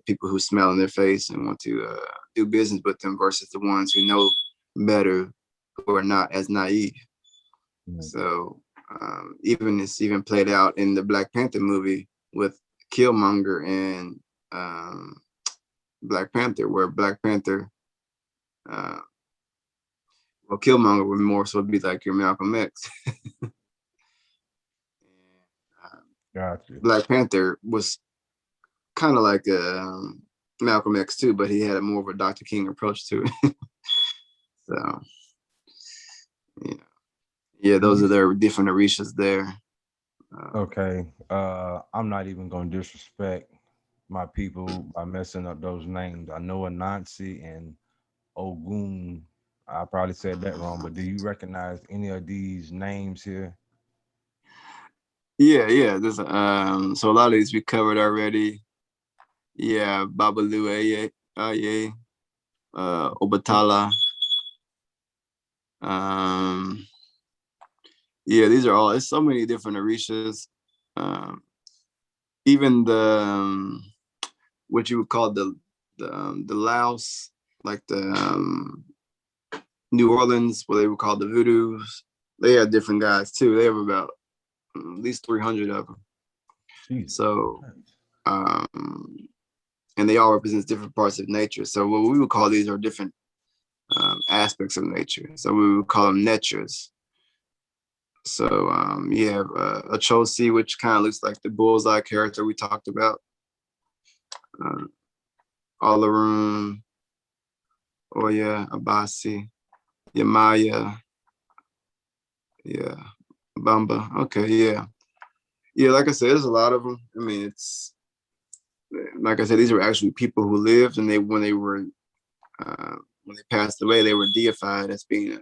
People who smell in their face and want to do business with them versus the ones who know better, who are not as naive. Mm-hmm. So it's even played out in the Black Panther movie with Killmonger and Black Panther, where Black Panther, Killmonger would more so be like your Malcolm X. Gotcha. Black Panther was kind of like Malcolm X too, but he had a more of a Dr. King approach to it. So, yeah, those are their different Orishas there. Okay, I'm not even gonna disrespect my people by messing up those names. I know Anansi and Ogun. I probably said that wrong, but do you recognize any of these names here? Yeah. There's so a lot of these we covered already. Yeah, Babalu Aye, Obatala. Yeah, these are all. There's so many different Orishas. Even the what you would call the Laos, like the New Orleans, what they would call the Voodoos. They have different guys too. They have about at least 300 of them. Jeez. So, and they all represent different parts of nature. So what we would call these are different aspects of nature. So we would call them netures. So you have a Chosi, which kind of looks like the bullseye character we talked about. Olarum, Oya, Abasi, Yamaya, yeah, Bamba. Okay, yeah. Like I said, there's a lot of them. I mean, it's like I said, these are actually people who lived, and when they were when they passed away, they were deified as being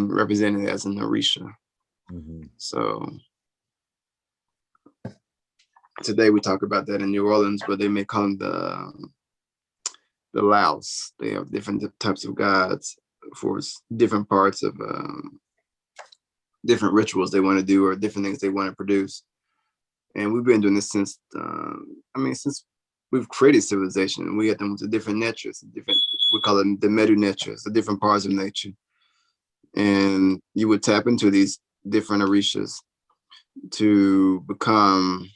represented as an Orisha. So today we talk about that in New Orleans, but they may call them the Laos. They have different types of gods for different parts of different rituals they want to do or different things they want to produce. And we've been doing this since, since we've created civilization. We get them with the different natures, we call them the Medu natures, the different parts of nature. And you would tap into these different Orishas to become,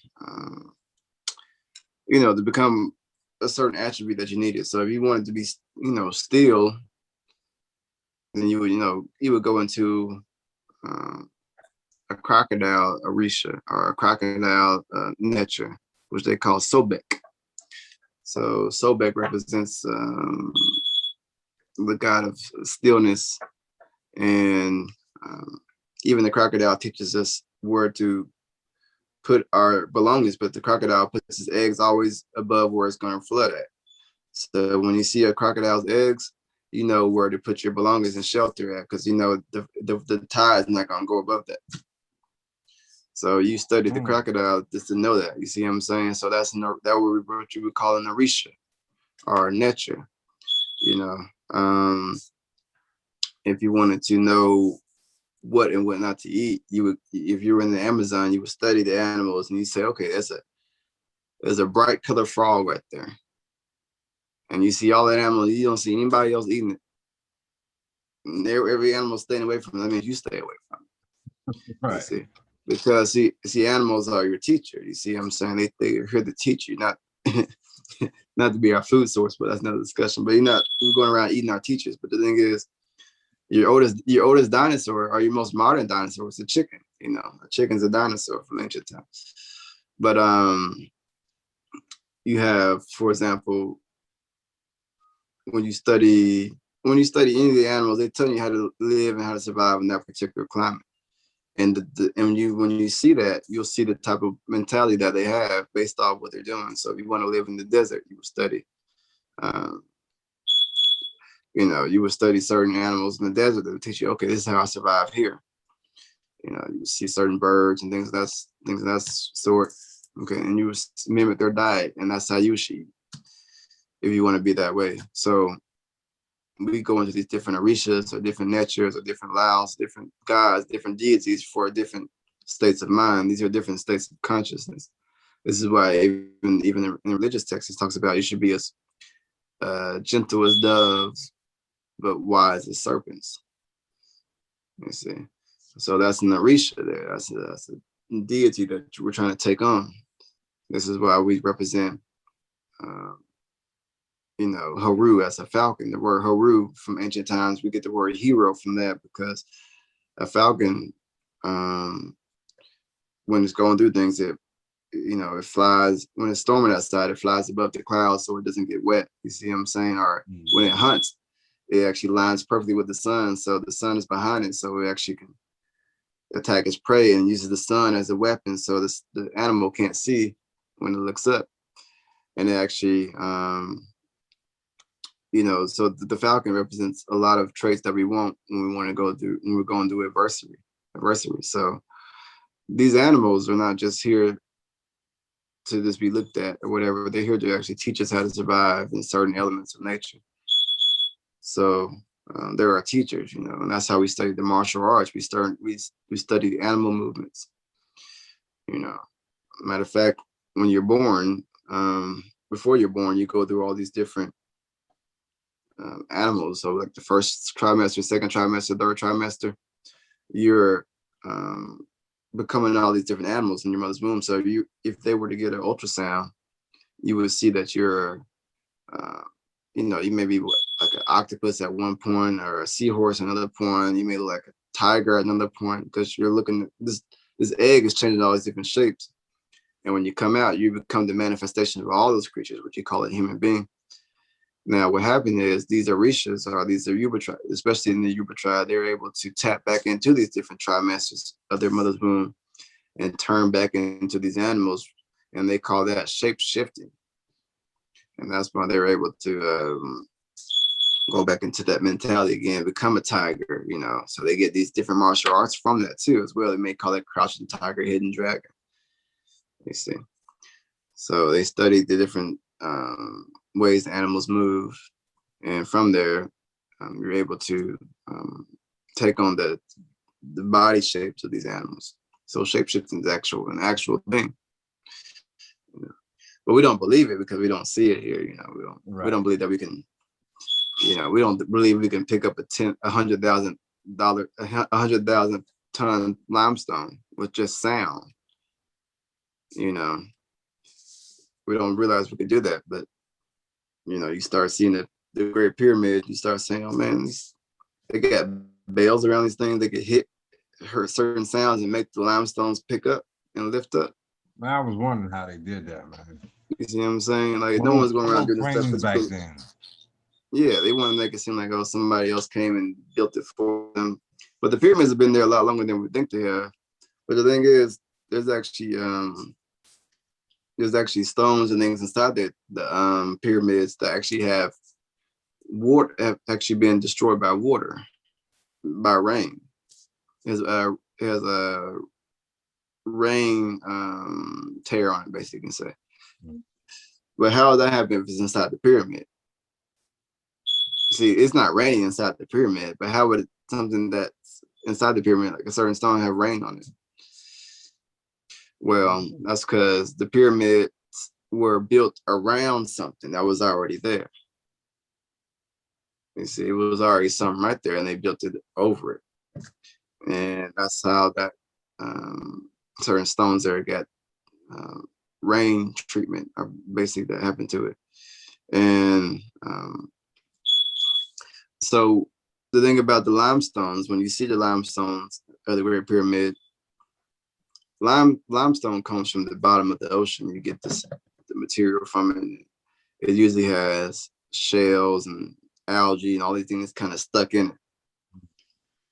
to become a certain attribute that you needed. So if you wanted to be, still, then you would go into a crocodile Orisha or a crocodile nature, which they call Sobek. So Sobek represents the god of stillness, and even the crocodile teaches us where to put our belongings, but the crocodile puts his eggs always above where it's going to flood at. So when you see a crocodile's eggs, you know where to put your belongings and shelter at, because the tide is not going to go above that. So you study the crocodile just to know that. You see what I'm saying? So that's what you would call an Orisha or nature. If you wanted to know what and what not to eat, you would, if you were in the Amazon, you would study the animals and you say, okay, there's a bright color frog right there. And you see all that animal, you don't see anybody else eating it. And every animal staying away from it, that means you stay away from it. Right. You see? Because see, animals are your teacher. You see what I'm saying? They're here to teach you, not not to be our food source, but that's another discussion. But we're going around eating our teachers. But the thing is, your oldest dinosaur or your most modern dinosaur is a chicken. A chicken's a dinosaur from ancient times. But you have, for example, when you study any of the animals, they tell you how to live and how to survive in that particular climate. And when you see that, you'll see the type of mentality that they have based off what they're doing. So if you want to live in the desert, you will study. You would study certain animals in the desert that would teach you, okay, this is how I survive here. You see certain birds and things of that sort. Okay, and you would mimic their diet, and that's how you should eat if you want to be that way. So we go into these different Orishas or different natures or different Laos, different gods, different deities for different states of mind. These are different states of consciousness. This is why even in religious texts, it talks about you should be as gentle as doves, but wise as serpents. You see, so that's an Orisha there. That's a deity that we're trying to take on. This is why we represent, Haru as a falcon. The word Haru from ancient times, we get the word hero from that, because a falcon, when it's going through things, it flies. When it's storming outside, it flies above the clouds so it doesn't get wet. You see what I'm saying? Or when it hunts, it actually lines perfectly with the sun, so the sun is behind it, so it actually can attack its prey and uses the sun as a weapon, so the animal can't see when it looks up. And it actually, so the falcon represents a lot of traits that we want when we want to go through, when we're going through adversity. So these animals are not just here to just be looked at or whatever. They're here to actually teach us how to survive in certain elements of nature. So they're our teachers, and that's how we study the martial arts. We study the animal movements. Matter of fact, when you're born, before you're born, you go through all these different animals. So like the first trimester, second trimester, third trimester, you're becoming all these different animals in your mother's womb. So if they were to get an ultrasound, you would see that you're, you may be like an octopus at one point, or a seahorse at another point. You may look like a tiger at another point, because you're looking at this egg is changing all these different shapes. And when you come out, you become the manifestation of all those creatures, which you call a human being. Now, what happened is these Orishas, or these are Yuba tribe, especially in the Yuba tribe, they're able to tap back into these different trimesters of their mother's womb and turn back into these animals, and they call that shape shifting. And that's why they were able to go back into that mentality again, become a tiger, you know. So they get these different martial arts from that too, as well. They may call it crouching tiger, hidden dragon. You see. So they studied the different ways the animals move, and from there, you're able to take on the body shapes of these animals. So shapeshifting is an actual thing. You know? But we don't believe it because we don't see it here. You know, we don't believe that we can. You know, we don't believe we can pick up $100,000 ton limestone with just sound. You know, we don't realize we can do that. But you know, you start seeing the Great Pyramid, you start saying, oh man, they got bells around these things. They could hurt certain sounds and make the limestones pick up and lift up. Man, I was wondering how they did that, man. You see what I'm saying? Like no one's going around doing this stuff back then. Yeah, they want to make it seem like, oh, somebody else came and built it for them. But the pyramids have been there a lot longer than we think they have. But the thing is, there's actually stones and things inside the pyramids that actually have actually been destroyed by water, by rain. There's a rain tear on it, basically, you can say. But how does that happen if it's inside the pyramid? See, it's not raining inside the pyramid, but how would something that's inside the pyramid, like a certain stone, have rain on it? Well, that's because the pyramids were built around something that was already there. You see, it was already something right there, and they built it over it. And that's how that certain stones there got rain treatment, or basically that happened to it. And so the thing about the limestones, when you see the limestones of the Great Pyramid, limestone comes from the bottom of the ocean. You get the material from it. It usually has shells and algae and all these things kind of stuck in it.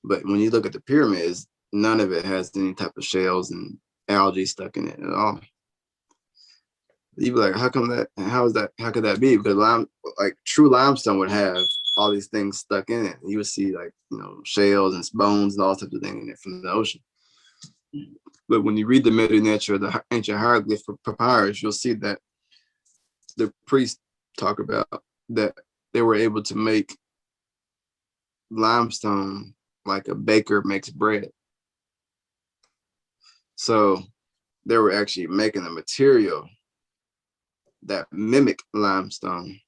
But when you look at the pyramids, none of it has any type of shells and algae stuck in it at all. You'd be like, how come that? How is that? How could that be? Because true limestone would have all these things stuck in it. You would see shells and bones and all types of things in it from the ocean. But when you read the Meta Nature of the ancient hieroglyph papyrus, you'll see that the priests talk about that they were able to make limestone like a baker makes bread. So they were actually making a material that mimic limestone,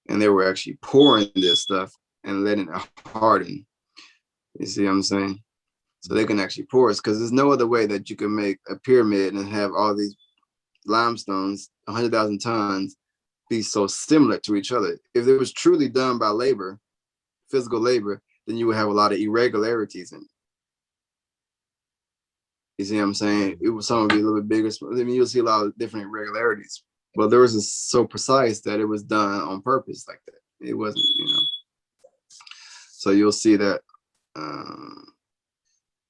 and they were actually pouring this stuff and letting it harden. You see what I'm saying? So they can actually pour it, because there's no other way that you can make a pyramid and have all these limestones, 100,000 tons, be so similar to each other. If it was truly done by labor, physical labor, then you would have a lot of irregularities in it. You see what I'm saying? Some would be a little bit bigger. I mean, you'll see a lot of different irregularities. But theirs is so precise that it was done on purpose like that. It wasn't, So you'll see that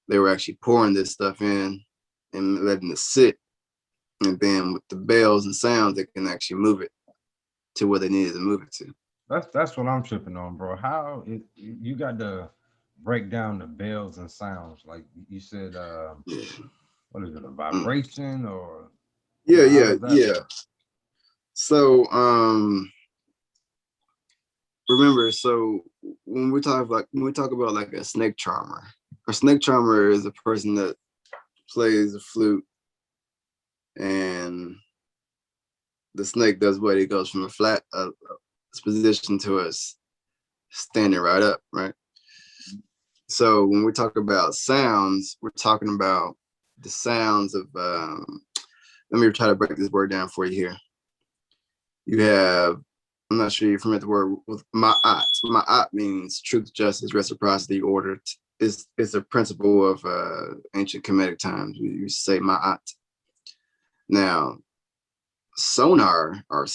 they were actually pouring this stuff in and letting it sit. And then with the bells and sounds, they can actually move it to where they needed to move it to. That's what I'm tripping on, bro. How you got to break down the bells and sounds, like you said. What is it? A vibration or? Yeah. So remember, so when we talk about like a snake charmer is a person that plays the flute, and the snake does what? It goes from a flat position to us standing right up, right? So when we talk about sounds, we're talking about the sounds of let me try to break this word down for you here. You have, I'm not sure you're familiar with the word with ma'at. Ma'at means truth, justice, reciprocity, order. It's a principle of ancient Kemetic times. We used to say ma'at. Now, sonar or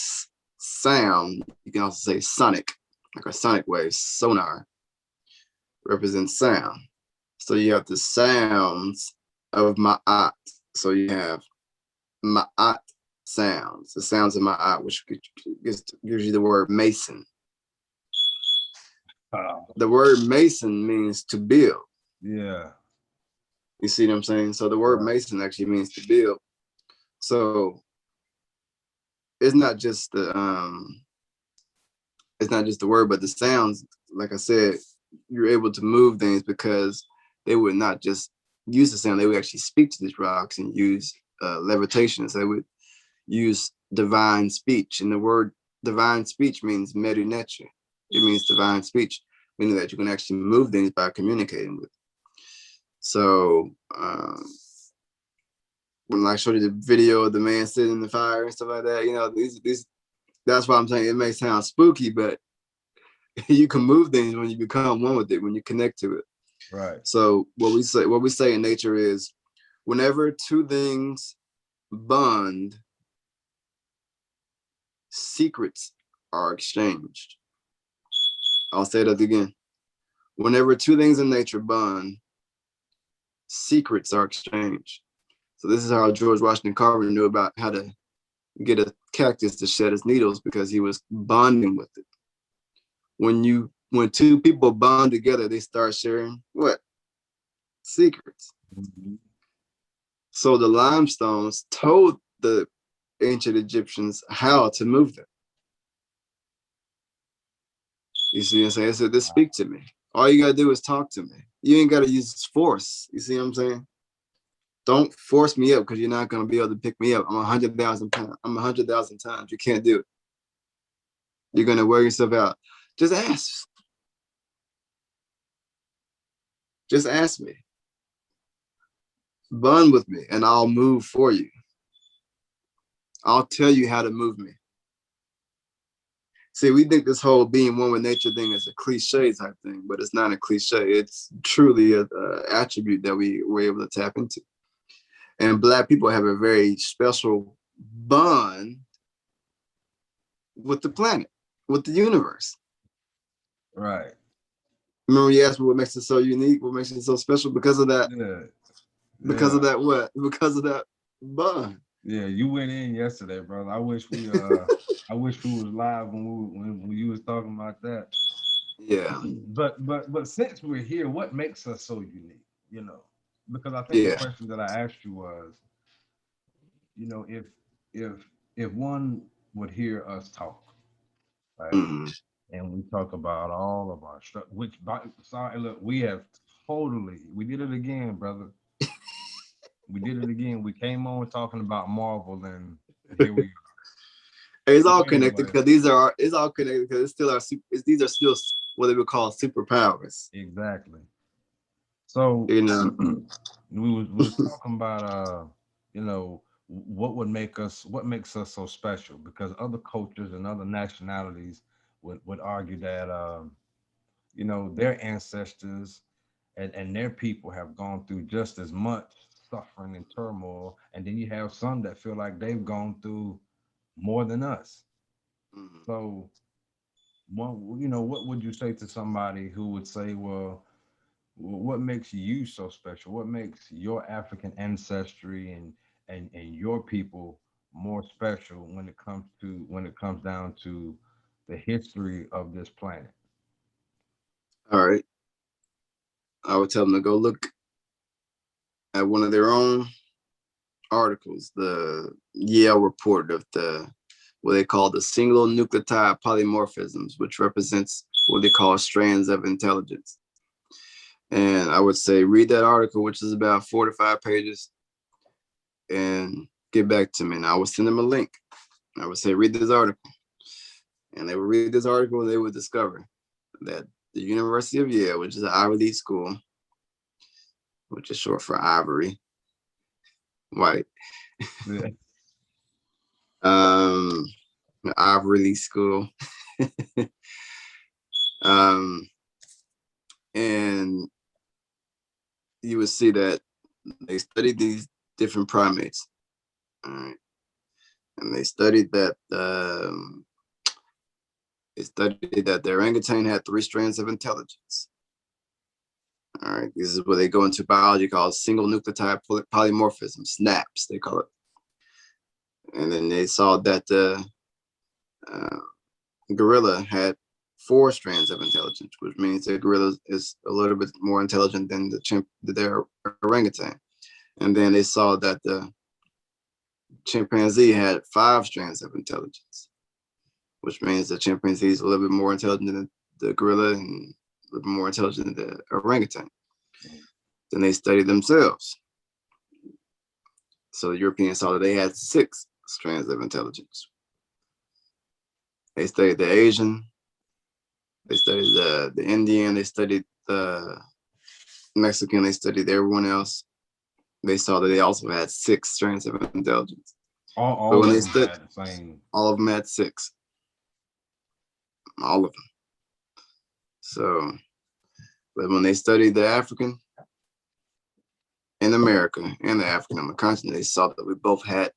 sound, you can also say sonic, like a sonic wave. Sonar represents sound. So you have the sounds of ma'at. So you have ma'at sounds. The sounds in my eye, which gives you the word mason. The word mason means to build. Yeah. You see what I'm saying? So the word mason actually means to build. So it's not just the word, but the sounds. Like I said, you're able to move things because they would not just use the sound; they would actually speak to these rocks and use levitation. So they would use divine speech, and the word divine speech means medu neche. It means divine speech, meaning that you can actually move things by communicating with. So when I showed you the video of the man sitting in the fire and stuff like that, you know, these that's why I'm saying it may sound spooky, but you can move things when you become one with it, when you connect to it. Right. So what we say in nature is, whenever two things bond, secrets are exchanged. I'll say that again. Whenever two things in nature bond, secrets are exchanged. So this is how George Washington Carver knew about how to get a cactus to shed its needles, because he was bonding with it. When two people bond together, they start sharing what? Secrets. Mm-hmm. So the limestones told the ancient Egyptians how to move them. You see what I'm saying? They said, "Just speak to me. All you gotta do is talk to me. You ain't gotta use force." You see what I'm saying? Don't force me up, because you're not gonna be able to pick me up. I'm 100,000 pounds. I'm 100,000 times. You can't do it. You're gonna wear yourself out. Just ask. Just ask me. Bond with me, and I'll move for you. I'll tell you how to move me. See, we think this whole being one with nature thing is a cliche type thing, but it's not a cliche. It's truly an attribute that we were able to tap into. And Black people have a very special bond with the planet, with the universe. Right. Remember you asked me what makes it so unique, what makes it so special? Because of that. Yeah. Because of that what? Because of that bond. Yeah, you went in yesterday, brother. I wish we was live when you was talking about that. Yeah. But since we're here, what makes us so unique? You know, because I think the Yeah. question that I asked you was, you know, if if one would hear us talk, right, Mhm. and we talk about all of our stuff, sorry, look, we did it again, brother. We did it again. We came on talking about Marvel, and here we are. It's So all connected, anyway, because it's all connected, because it's still these are still what they would call superpowers. exactly. So You know. we was talking about you know, what makes us so special, because other cultures and other nationalities would argue that you know, their ancestors and their people have gone through just as much suffering and turmoil, and then you have some that feel like they've gone through more than us. Mhm. So you know, what would you say to somebody who would say, well, what makes you so special? What makes your African ancestry and your people more special when it comes down to the history of this planet? All right. I would tell them to go look at one of their own articles, the Yale report of what they call the single nucleotide polymorphisms, which represents what they call strands of intelligence. And I would say read that article, which is about 4 to 5 pages, and get back to me. And I would send them a link. I would say, read this article. And they would read this article, and they would discover that the University of Yale, which is an Ivy League school, which is short for Ivory, white, Yeah. um, Ivy League school, um, and you would see that they studied these different primates, all right, and they studied that the orangutan had 3 strands of intelligence. All right, this is where they go into biology called single nucleotide polymorphism, SNAPs, they call it. And then they saw that the gorilla had 4 strands of intelligence, which means the gorilla is a little bit more intelligent than their orangutan. And then they saw that the chimpanzee had 5 strands of intelligence, which means the chimpanzee is a little bit more intelligent than the gorilla and a little bit more intelligent than the orangutan. Then they studied themselves. So the Europeans saw that they had 6 strands of intelligence. They studied the Asian, they studied the Indian, they studied the Mexican, they studied everyone else. They saw that they also had 6 strands of intelligence. All of them had the same. All of them had 6. All of them. So, but when they studied the African in America and the African on the continent, they saw that we both had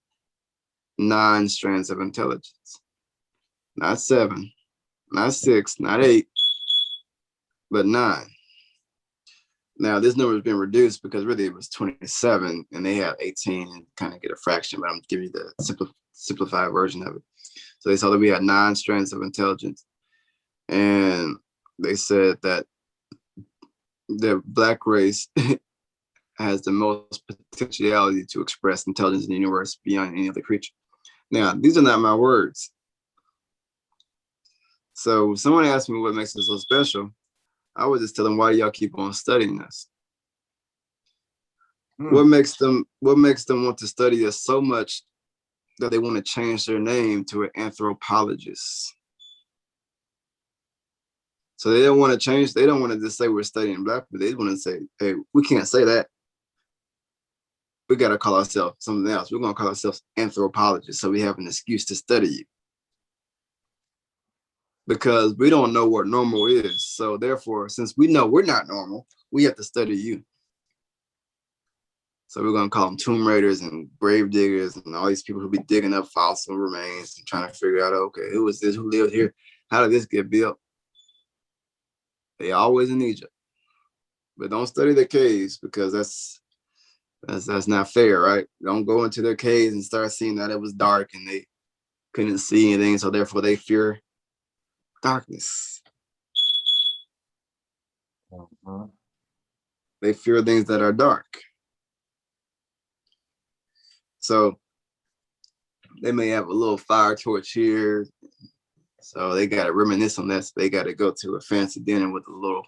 9 strands of intelligence. Not 7, not 6, not 8, but 9. Now this number has been reduced because really it was 27 and they have 18 and kind of get a fraction, but I'm giving you the simplified version of it. So they saw that we had 9 strands of intelligence. And they said that the Black race has the most potentiality to express intelligence in the universe beyond any other creature. Now, these are not my words. So someone asked me what makes us so special. I would just tell them, why do y'all keep on studying us? What makes them want to study us so much that they want to change their name to an anthropologist? So they don't want to change, they don't want to just say we're studying Black people. They want to say, hey, we can't say that. We got to call ourselves something else. We're going to call ourselves anthropologists, so we have an excuse to study you. Because we don't know what normal is. So therefore, since we know we're not normal, we have to study you. So we're going to call them tomb raiders and grave diggers and all these people who be digging up fossil remains and trying to figure out, okay, who was this, who lived here? How did this get built? They always in Egypt. But don't study their caves, because that's not fair, right? Don't go into their caves and start seeing that it was dark and they couldn't see anything, so therefore they fear darkness. They fear things that are dark. So they may have a little fire torch here, so they got to reminisce on that. So they got to go to a fancy dinner with a little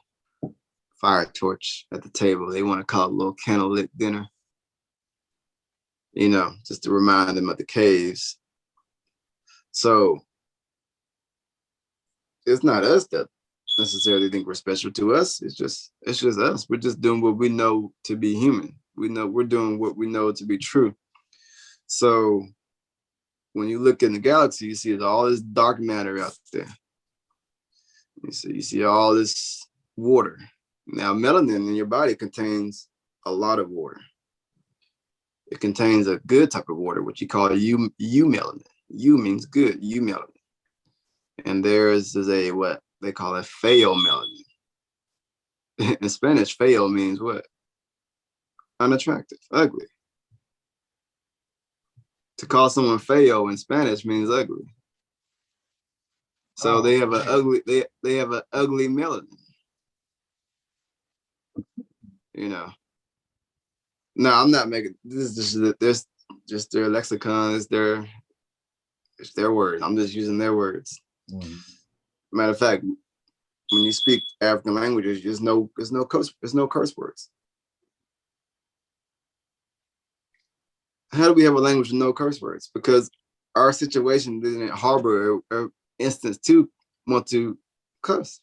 fire torch at the table. They want to call it a little candlelit dinner, you know, just to remind them of the caves. So it's not us that necessarily think we're special to us. It's just us. We're just doing what we know to be human. We're doing what we know to be true. So when you look in the galaxy, you see all this dark matter out there. You see all this water. Now, melanin in your body contains a lot of water. It contains a good type of water, which you call U melanin. U means good, U melanin. And there's a what they call a feo melanin. In Spanish, feo means what? Unattractive, ugly. To call someone feo in Spanish means ugly. So they have an ugly, they have an ugly melanin. You know. No, I'm not making this is just their lexicon, it's their words. I'm just using their words. Matter of fact, when you speak African languages, there's no curse words. How do we have a language with no curse words? Because our situation didn't harbor an instance to want to curse.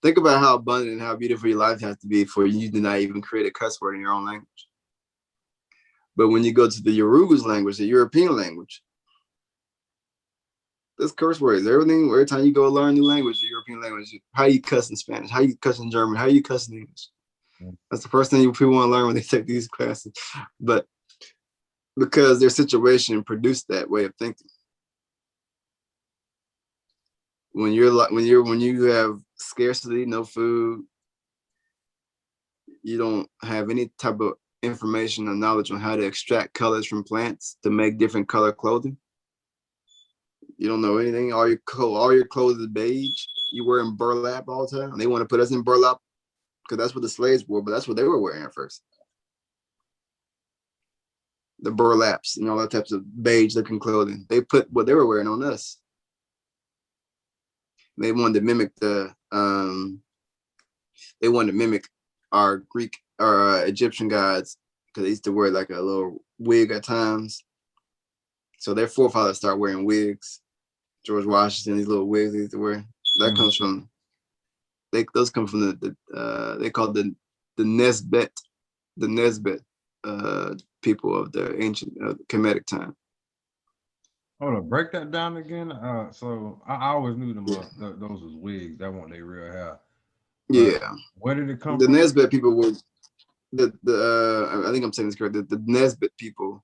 Think about how abundant and how beautiful your life has to be for you to not even create a cuss word in your own language. But when you go to the Yoruba's language, the European language, there's curse words. Everything, every time you go learn a new language, the European language, how you cuss in Spanish, how you cuss in German, how you cuss in English. That's the first thing people want to learn when they take these classes. But because their situation produced that way of thinking. When you have scarcity, no food, you don't have any type of information and knowledge on how to extract colors from plants to make different color clothing. You don't know anything. All your clothes is beige. You wearing burlap all the time. They want to put us in burlap because that's what the slaves wore, but that's what they were wearing at first. The burlaps and all that types of beige looking clothing. They put what they were wearing on us. They wanted to mimic our Greek or Egyptian gods because they used to wear like a little wig at times. So their forefathers started wearing wigs. George Washington, these little wigs they used to wear. That comes from those come from the they called the Nesbet people of the ancient Kemetic time. Hold on, break that down again. So I always knew them those was wigs. That weren't their real hair. But Yeah. Where did it come The from? Nesbet people were I think I'm saying this correct. The Nesbet people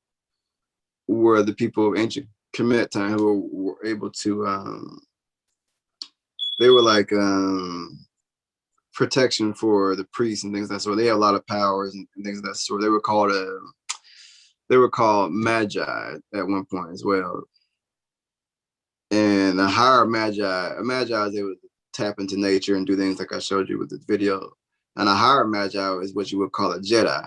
were the people of ancient Kemet time who were able to they were like protection for the priests and things like that sort. They had a lot of powers and things of that sort. They were called magi at one point as well. And a higher magi is able to tap into nature and do things like I showed you with the video. And a higher magi is what you would call a Jedi.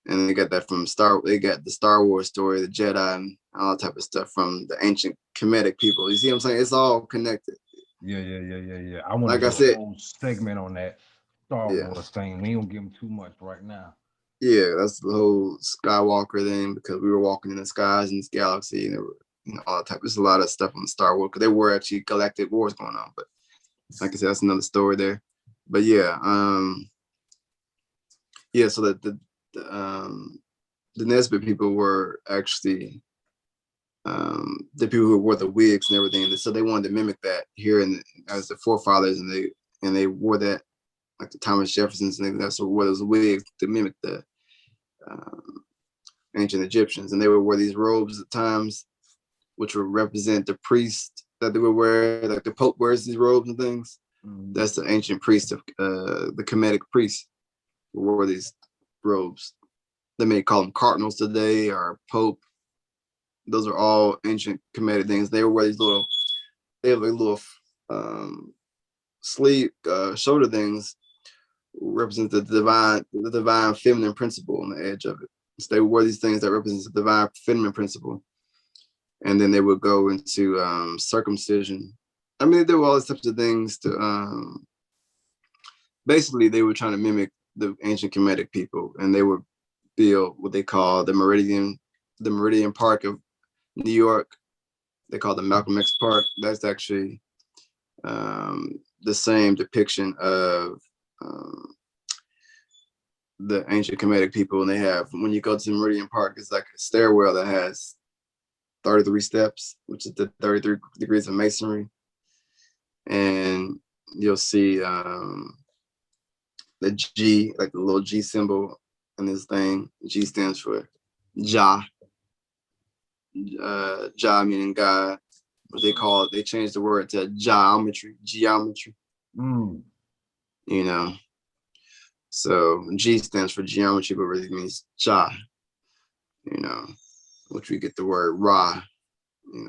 And they got that from they got the Star Wars story, the Jedi, and all that type of stuff from the ancient Kemetic people. You see what I'm saying? It's all connected. Yeah. I want to do a whole segment on that Star Wars thing. We don't give them too much right now. Yeah, that's the whole Skywalker thing because we were walking in the skies in this galaxy and there were all that type. There's a lot of stuff on the Star Wars because there were actually galactic wars going on. But like I said, that's another story there. But yeah, so that the Nesbit people were actually the people who wore the wigs and everything, and so they wanted to mimic that here as the forefathers, and they wore that like the Thomas Jeffersons and that's what wore those wigs to mimic the ancient Egyptians, and they would wear these robes at times, which would represent the priest that they would wear, like the Pope wears these robes and things. That's the ancient priest of the Kemetic priests who wore these robes. They may call them cardinals today or Pope. Those are all ancient Kemetic things. They would wear these they have like little sleeve shoulder things represent the divine feminine principle on the edge of it. So they would wear these things that represent the divine feminine principle. And then they would go into circumcision. I mean, there were all these types of things to basically they were trying to mimic the ancient Kemetic people, and they would build what they call the Meridian Park of New York. They call the Malcolm X Park. That's actually the same depiction of the ancient Kemetic people. And they have, when you go to Meridian Park, it's like a stairwell that has 33 steps, which is the 33 degrees of masonry. And you'll see the G, like the little G symbol in this thing. G stands for Jah. Jah meaning God. But they changed the word to geometry. So G stands for geometry, but really means Jah, which we get the word Ra,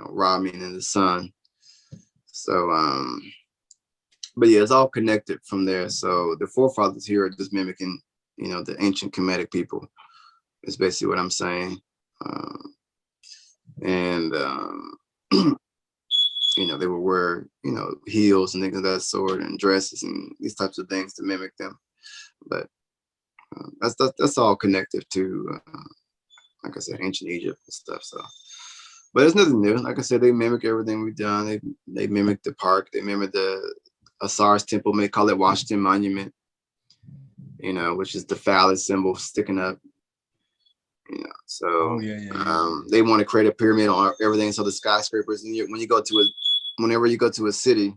Ra meaning the sun. So, but yeah, it's all connected from there. So the forefathers here are just mimicking, the ancient Kemetic people, is basically what I'm saying. They would wear, heels and things of that sort, and dresses and these types of things to mimic them. But that's all connected to, like I said, ancient Egypt and stuff. So, but it's nothing new. Like I said, they mimic everything we've done. They mimic the park. They mimic the Osiris temple. They call it Washington Monument. Which is the phallus symbol sticking up. So they want to create a pyramid on everything. So the skyscrapers, and whenever you go to a city,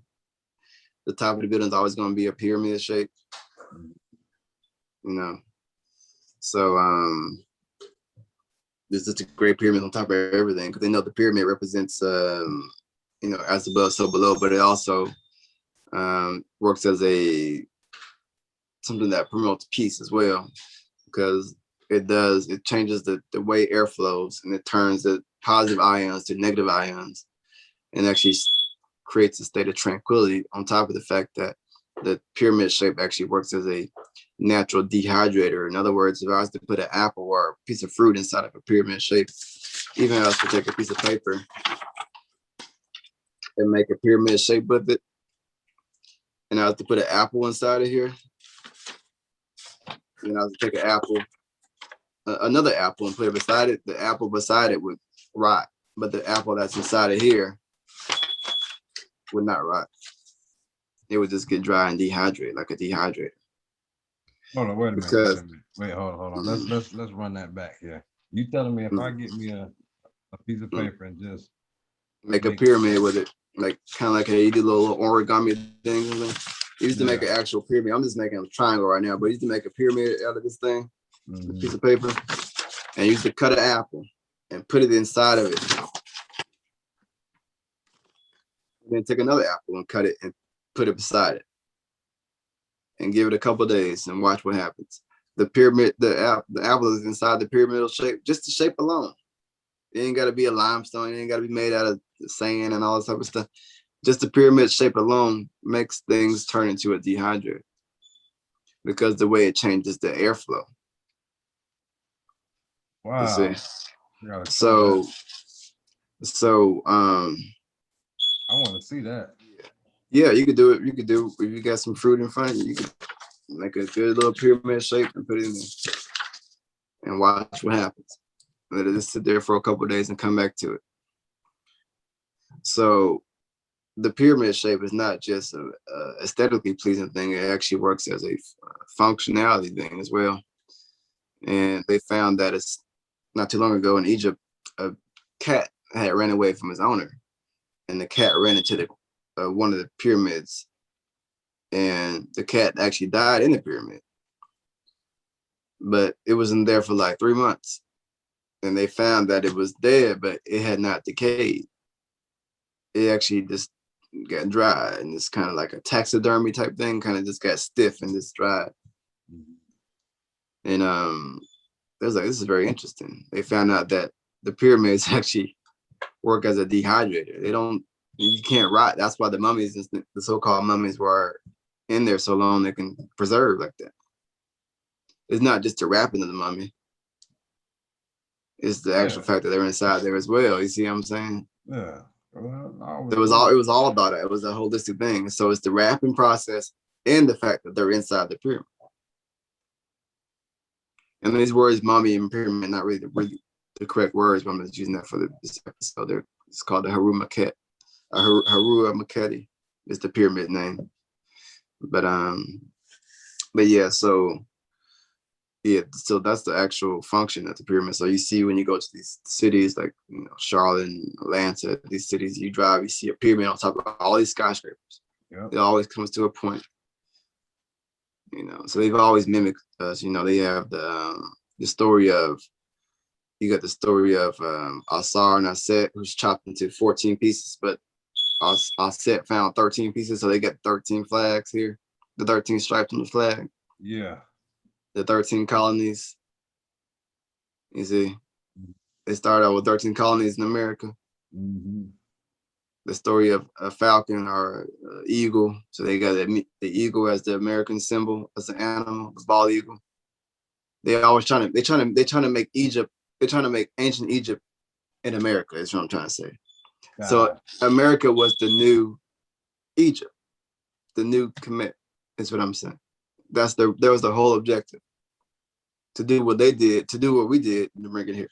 the top of the building is always going to be a pyramid shape. So there's just a great pyramid on top of everything because they know the pyramid represents as above so below, but it also works as a something that promotes peace as well, because it changes the way air flows, and it turns the positive ions to negative ions, and actually creates a state of tranquility, on top of the fact that the pyramid shape actually works as a natural dehydrator. In other words, if I was to put an apple or a piece of fruit inside of a pyramid shape, even if I was to take a piece of paper and make a pyramid shape with it, and I was to put an apple inside of here, and I was to take an apple, another apple, and put it beside it, the apple beside it would rot, but the apple that's inside of here would not rot. It would just get dry and dehydrate like a dehydrator. Hold on, wait a minute. Because, wait, hold on. Let's run that back here. You telling me if I get me a piece of paper and just make a pyramid with it, like kind of like you do little origami things. You used to make an actual pyramid. I'm just making a triangle right now, but you used to make a pyramid out of this thing, a piece of paper, and you used to cut an apple and put it inside of it. And then take another apple and cut it and put it beside it, and give it a couple of days and watch what happens. The pyramid, the apple is inside the pyramidal shape, just the shape alone. It ain't got to be a limestone. It ain't got to be made out of sand and all this type of stuff. Just the pyramid shape alone makes things turn into a dehydrator, because the way it changes the airflow. Wow. You see? So I want to see that. Yeah, you could do it. You could do, if you got some fruit in front of you, you could make a good little pyramid shape and put it in there and watch what happens. Let it just sit there for a couple of days and come back to it. So the pyramid shape is not just a aesthetically pleasing thing. It actually works as a functionality thing as well. And they found that it's not too long ago in Egypt, a cat had ran away from his owner, and the cat ran into the one of the pyramids, and the cat actually died in the pyramid, but it was in there for like 3 months, and they found that it was dead, but it had not decayed. It actually just got dry, and it's kind of like a taxidermy type thing, kind of just got stiff and just dried. And they was like, this is very interesting. They found out that the pyramids actually work as a dehydrator. You can't rot. That's why the mummies, the so-called mummies, were in there so long they can preserve like that. It's not just the wrapping of the mummy. It's the actual fact that they're inside there as well. You see what I'm saying? Yeah. Well, it was all thought of. It was a holistic thing. So it's the wrapping process and the fact that they're inside the pyramid. And these words, mummy and pyramid, not really the correct words, but I'm just using that for this episode. It's called the Haru Maket. Harua Maketi is the pyramid name. But yeah, so that's the actual function of the pyramid. So you see when you go to these cities like Charlotte and Atlanta, these cities you drive, you see a pyramid on top of all these skyscrapers. Yep. It always comes to a point. So they've always mimicked us. They have the story of, you got the story of Asar and Aset, who's chopped into 14 pieces, but Aset found 13 pieces, so they got 13 flags here, the 13 stripes on the flag. Yeah. The 13 colonies. You see, they started out with 13 colonies in America. Mm-hmm. The story of a falcon or eagle. So they got the eagle as the American symbol, as an animal, the bald eagle. They're trying to make Egypt. They're trying to make ancient Egypt in America. Is what I'm trying to say. God. So America was the new Egypt, the new Kemet. Is what I'm saying. That was the whole objective. To do what they did, to do what we did, to bring it here.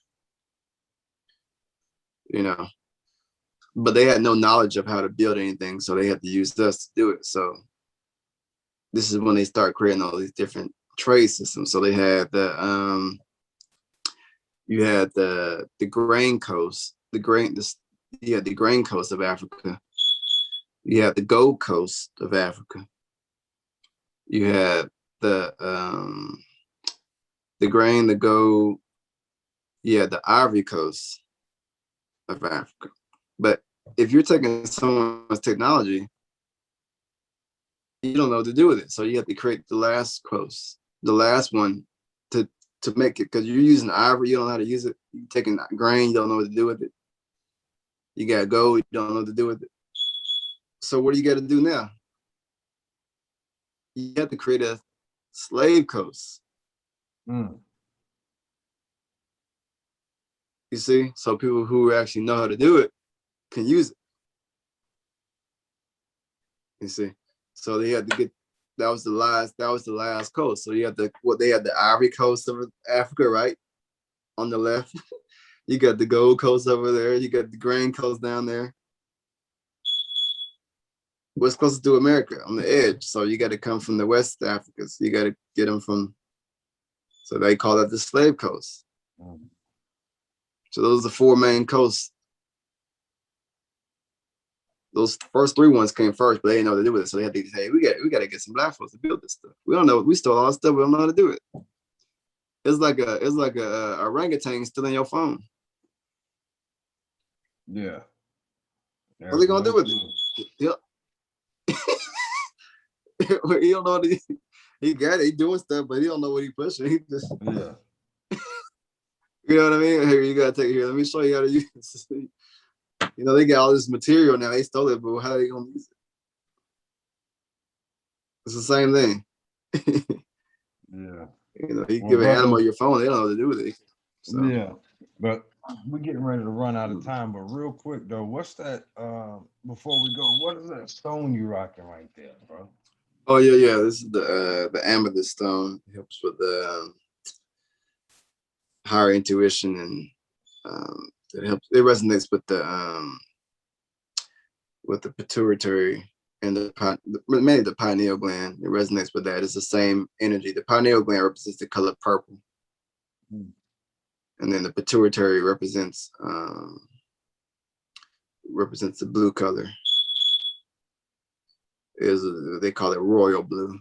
But they had no knowledge of how to build anything, so they had to use us to do it. So this is when they start creating all these different trade systems. So they had the you had the grain coast, the grain coast of Africa. You had the gold coast of Africa. You had the grain, the gold, the ivory coast of Africa. But if you're taking someone's technology, you don't know what to do with it. So you have to create the last coast, the last one to make it, because you're using ivory, you don't know how to use it. You're taking grain, you don't know what to do with it. You got gold, you don't know what to do with it. So what do you got to do now? You have to create a slave coast. Mm. You see, so people who actually know how to do it can use it. You see, so they had to get, that was the last coast. So you had they had the Ivory Coast of Africa, right? On the left. You got the Gold Coast over there. You got the Grain Coast down there. What's closest to America? On the edge. So you got to come from the West Africa. So you got to get them from, so they call that the Slave Coast. Mm. So those are the 4 main coasts. Those first 3 ones came first, but they didn't know what to do with it. So they had to say, hey, we got to get some black folks to build this stuff. We don't know. We stole all the stuff. We don't know how to do it. It's like a orangutan stealing your phone. Yeah. What are they gonna do with it? Yep. He don't know what he got it. He doing stuff, but he don't know what he pushing. He just, yeah. You know what I mean? Here, you gotta take it here. Let me show you how to use this. You know, they got all this material now. They stole it, but how are they gonna use it? It's the same thing. Yeah. You know, you give an animal your phone, they don't know what to do with it. So. Yeah, but we're getting ready to run out of time. But real quick though, what's that? Before we go, what is that stone you rocking right there, bro? Oh yeah. This is the amethyst stone. It helps with the higher intuition, and it resonates with the pituitary and mainly the pineal gland. It resonates with that. It's the same energy. The pineal gland represents the color purple. Mm. And then the pituitary represents the blue color. They call it royal blue.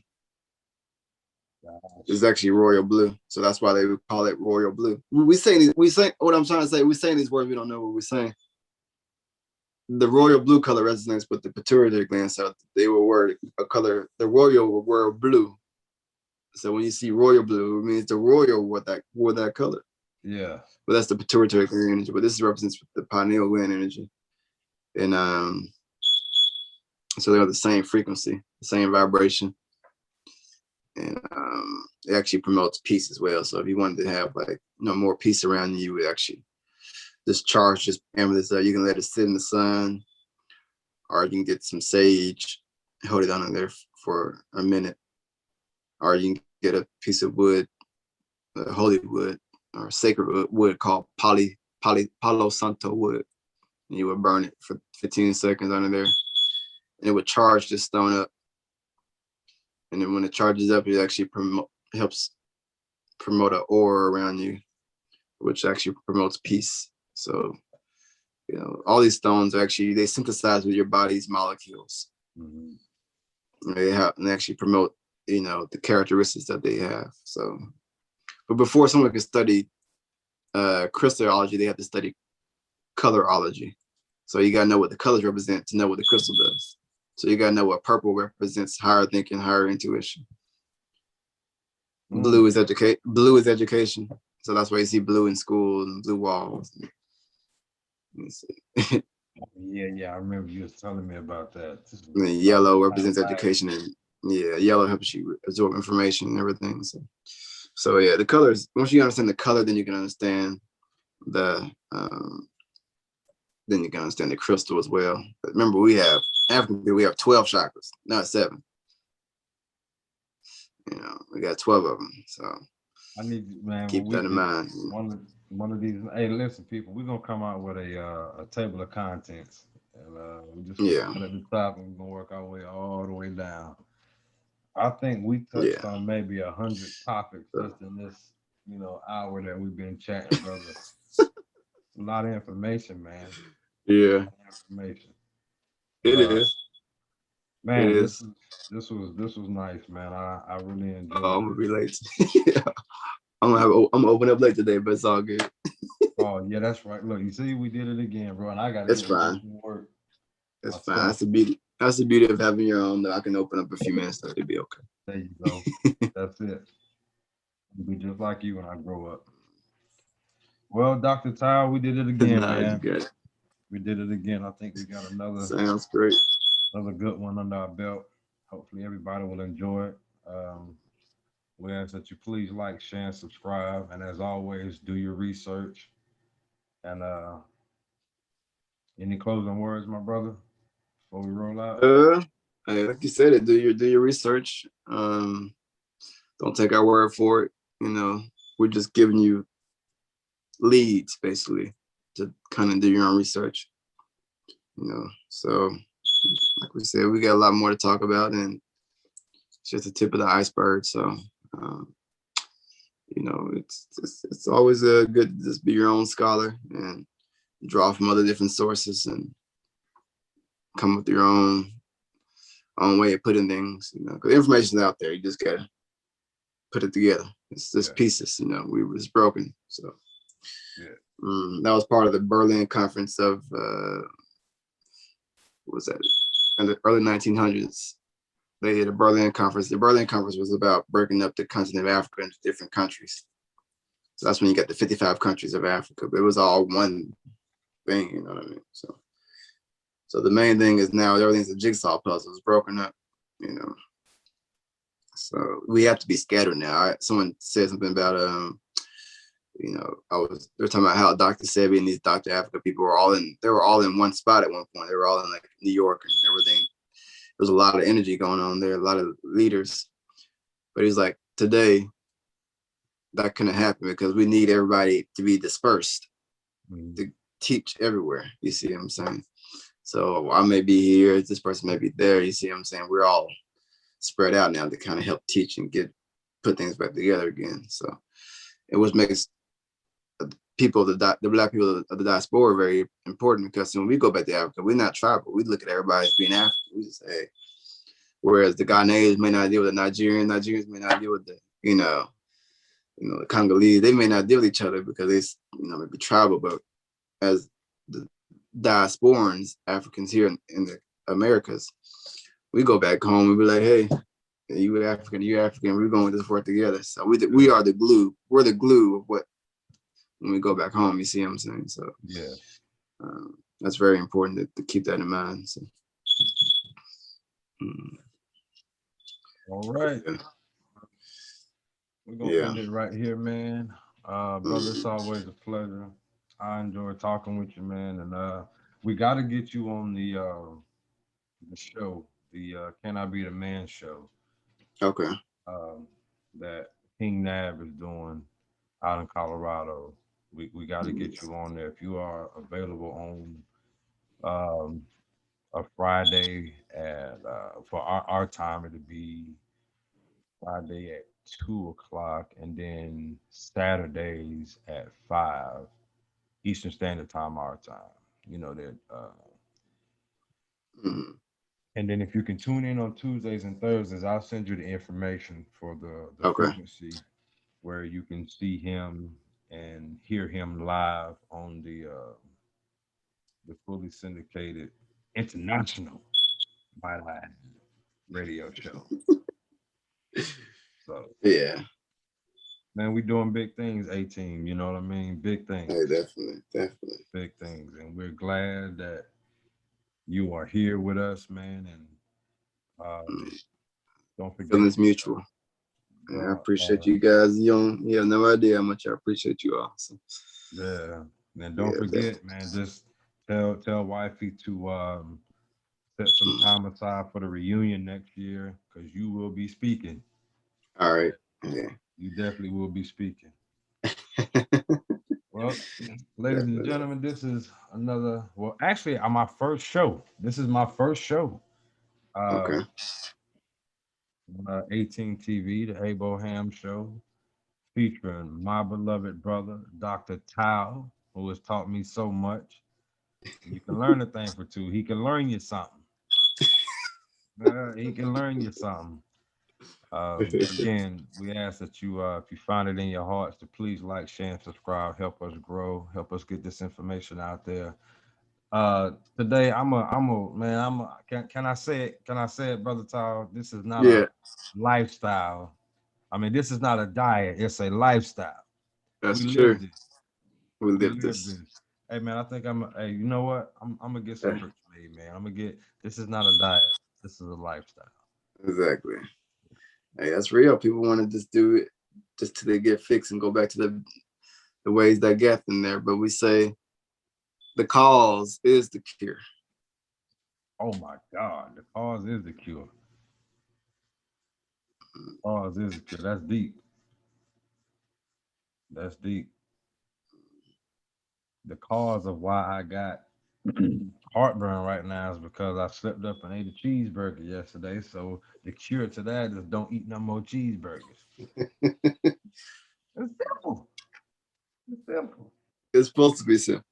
It's actually royal blue, so that's why they would call it royal blue. We say what I'm trying to say. We're saying these words, we don't know what we're saying. The royal blue color resonates with the pituitary gland, so they will wear a color. The royal will wear blue. So when you see royal blue, it means the royal wore that color. Yeah. But that's the pituitary gland energy. But this represents the pineal gland energy, and so they're the same frequency, the same vibration, and it actually promotes peace as well. So if you wanted to have more peace around you, it actually discharge this amethyst. You can let it sit in the sun, or you can get some sage, hold it under there for a minute, or you can get a piece of wood, holy wood or sacred wood called Palo Santo wood, and you would burn it for 15 seconds under there, and it would charge this stone up. And then when it charges up, it actually helps promote an aura around you, which actually promotes peace. So, you know, all these stones actually, they synthesize with your body's molecules. Mm-hmm. They actually promote, you know, the characteristics that they have. So, but before someone can study crystallology, they have to study colorology. So you gotta know what the colors represent to know what the crystal does. So you gotta know what purple represents higher thinking, higher intuition. Blue is education. So that's why you see blue in school and blue walls. Yeah, I remember you was telling me about that. And yellow represents education, and yellow helps you absorb information and everything. So yeah, the colors. Once you understand the color, then you can understand the crystal as well. But remember, we have 12 chakras, not 7. You know, we got 12 of them. So I need you, man. Keep that in mind. One of these. Hey, listen, people, we're gonna come out with a table of contents, and we just start at the top, and we're gonna work our way all the way down. I think we touched on maybe 100 topics just in this, you know, hour that we've been chatting, brother. A lot of information, man. Yeah, information. It is. Man, it is. This was nice, man. I really enjoyed it. I'm gonna be late. Yeah. I'm gonna open up late today, but it's all good. Oh yeah, that's right. Look, you see, we did it again, bro. And I got to get fine. Work. That's fine. That's a beauty. That's the beauty of having your own. That I can open up a few minutes, so it'll be There you go. That's it. I'll be just like you when I grow up. Well, Dr. Tile, we did it okay. again, Nah, you man. got it. We did it again. I think we got Sounds great. another good one under our belt. Hopefully everybody will enjoy it. Um, we ask that you please like, share, and subscribe. And as always, do your research. And any closing words, my brother, before we roll out? Uh, like you said, it. Do your research. Don't take our word for it. You know, we're just giving you leads basically to kind of do your own research. You know, so like we said, we got a lot more to talk about, and it's just the tip of the iceberg. So, um, it's always good to just be your own scholar and draw from other different sources and come with your own way of putting things. You know, because the information's out there. You just gotta put it together. It's just pieces. You know, we was broken. So Yeah. that was part of the Berlin conference of what was that in the early 1900s. They did a Berlin conference. The Berlin conference was about breaking up the continent of Africa into different countries. So that's when you got the 55 countries of Africa. But it was all one thing, you know what I mean? So the main thing is now everything's a jigsaw puzzle. It's broken up, you know. So we have to be scattered now. Someone said something about they're talking about how Dr. Sebi and these Dr. Africa people were all in one spot at one point. They were all in like New York and everything. There was a lot of energy going on there, a lot of leaders. But he's like, today that couldn't happen because we need everybody to be dispersed to teach everywhere. You see what I'm saying? So I may be here, this person may be there. You see what I'm saying? We're all spread out now to kind of help teach and put things back together again. So it was makes people, the Black people of the diaspora very important, because when we go back to Africa, we're not tribal. We look at everybody as being African. We just say, hey. Whereas the Ghanaians may not deal with the Nigerians may not deal with the, the Congolese. They may not deal with each other because it's, maybe tribal. But as the diasporans, Africans here in the Americas, we go back home and be like, hey, you African, we're going to this work together. So we are the glue. We're the glue of what, when we go back home, you see what I'm saying? So yeah, that's very important to keep that in mind. So, all right. yeah. We're going to end it right here, man. Brother, it's always a pleasure. I enjoy talking with you, man. And we got to get you on the show, the Can I Be the Man show. Okay. That King Nab is doing out in Colorado. We got to get you on there if you are available on a Friday at for our time. It'll be Friday at 2 o'clock, and then Saturdays at 5 Eastern Standard Time, our time. You know that. And then if you can tune in on Tuesdays and Thursdays, I'll send you the information for the Okay. frequency where you can see him and hear him live on the fully syndicated international might I add, radio show. So Yeah. man, we doing big things, 18. You know what I mean? Big things. Hey, definitely. Big things. And we're glad that you are here with us, man. And don't forget. Feelings mutual. And I appreciate you guys. You have no idea how much I appreciate you all. So. Yeah. And don't forget, definitely. Man, just tell wifey to set some time aside for the reunion next year, because you will be speaking. All right. Yeah. You definitely will be speaking. Well, ladies and gentlemen, this is actually my first show. This is my first show. Okay. 18 TV, the Abo Ham Show, featuring my beloved brother, Dr. Tao, who has taught me so much. You can learn a thing for two. He can learn you something. He can learn you something. Again, we ask that you, if you find it in your hearts, to please like, share, and subscribe. Help us grow. Help us get this information out there. Today can I say it? Can I say it, brother Tal? This is not Yeah, a lifestyle. I mean, this is not a diet, it's a lifestyle. We that's live true. this. We We live live this. this. Hey man, I think hey, you know what? I'm gonna get some Yeah, merch made, man. I'm gonna get this is not a diet, this is a lifestyle. exactly. Hey, that's real. People want to just do it just till they get fixed and go back to the ways that got them there. But we say the cause is the cure. Oh my God, the cause is the cure. Cause is the cure. That's deep. That's deep. The cause of why I got heartburn right now is because I slept up and ate a cheeseburger yesterday. So the cure to that is don't eat no more cheeseburgers. It's simple. It's simple. It's supposed to be simple.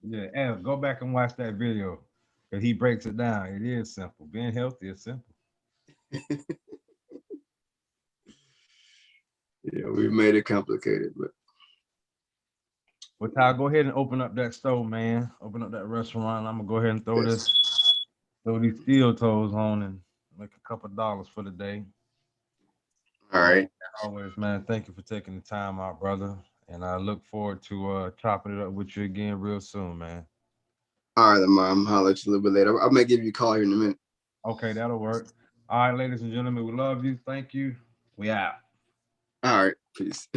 Yeah, and go back and watch that video because he breaks it down. It is simple. Being healthy is simple. Yeah, we made it complicated, but Well, Ty, go ahead and open up that stove, man. Open up that restaurant. I'm gonna go ahead and yes. throw these steel toes on and make a couple dollars for the day. All And right. always, man, thank you for taking the time out, brother. And I look forward to chopping it up with you again real soon, man. All right, then, Mom. I'll let you a little bit later. I may give you a call here in a minute. Okay, that'll work. All right, ladies and gentlemen, we love you. Thank you. We out. All right. Peace.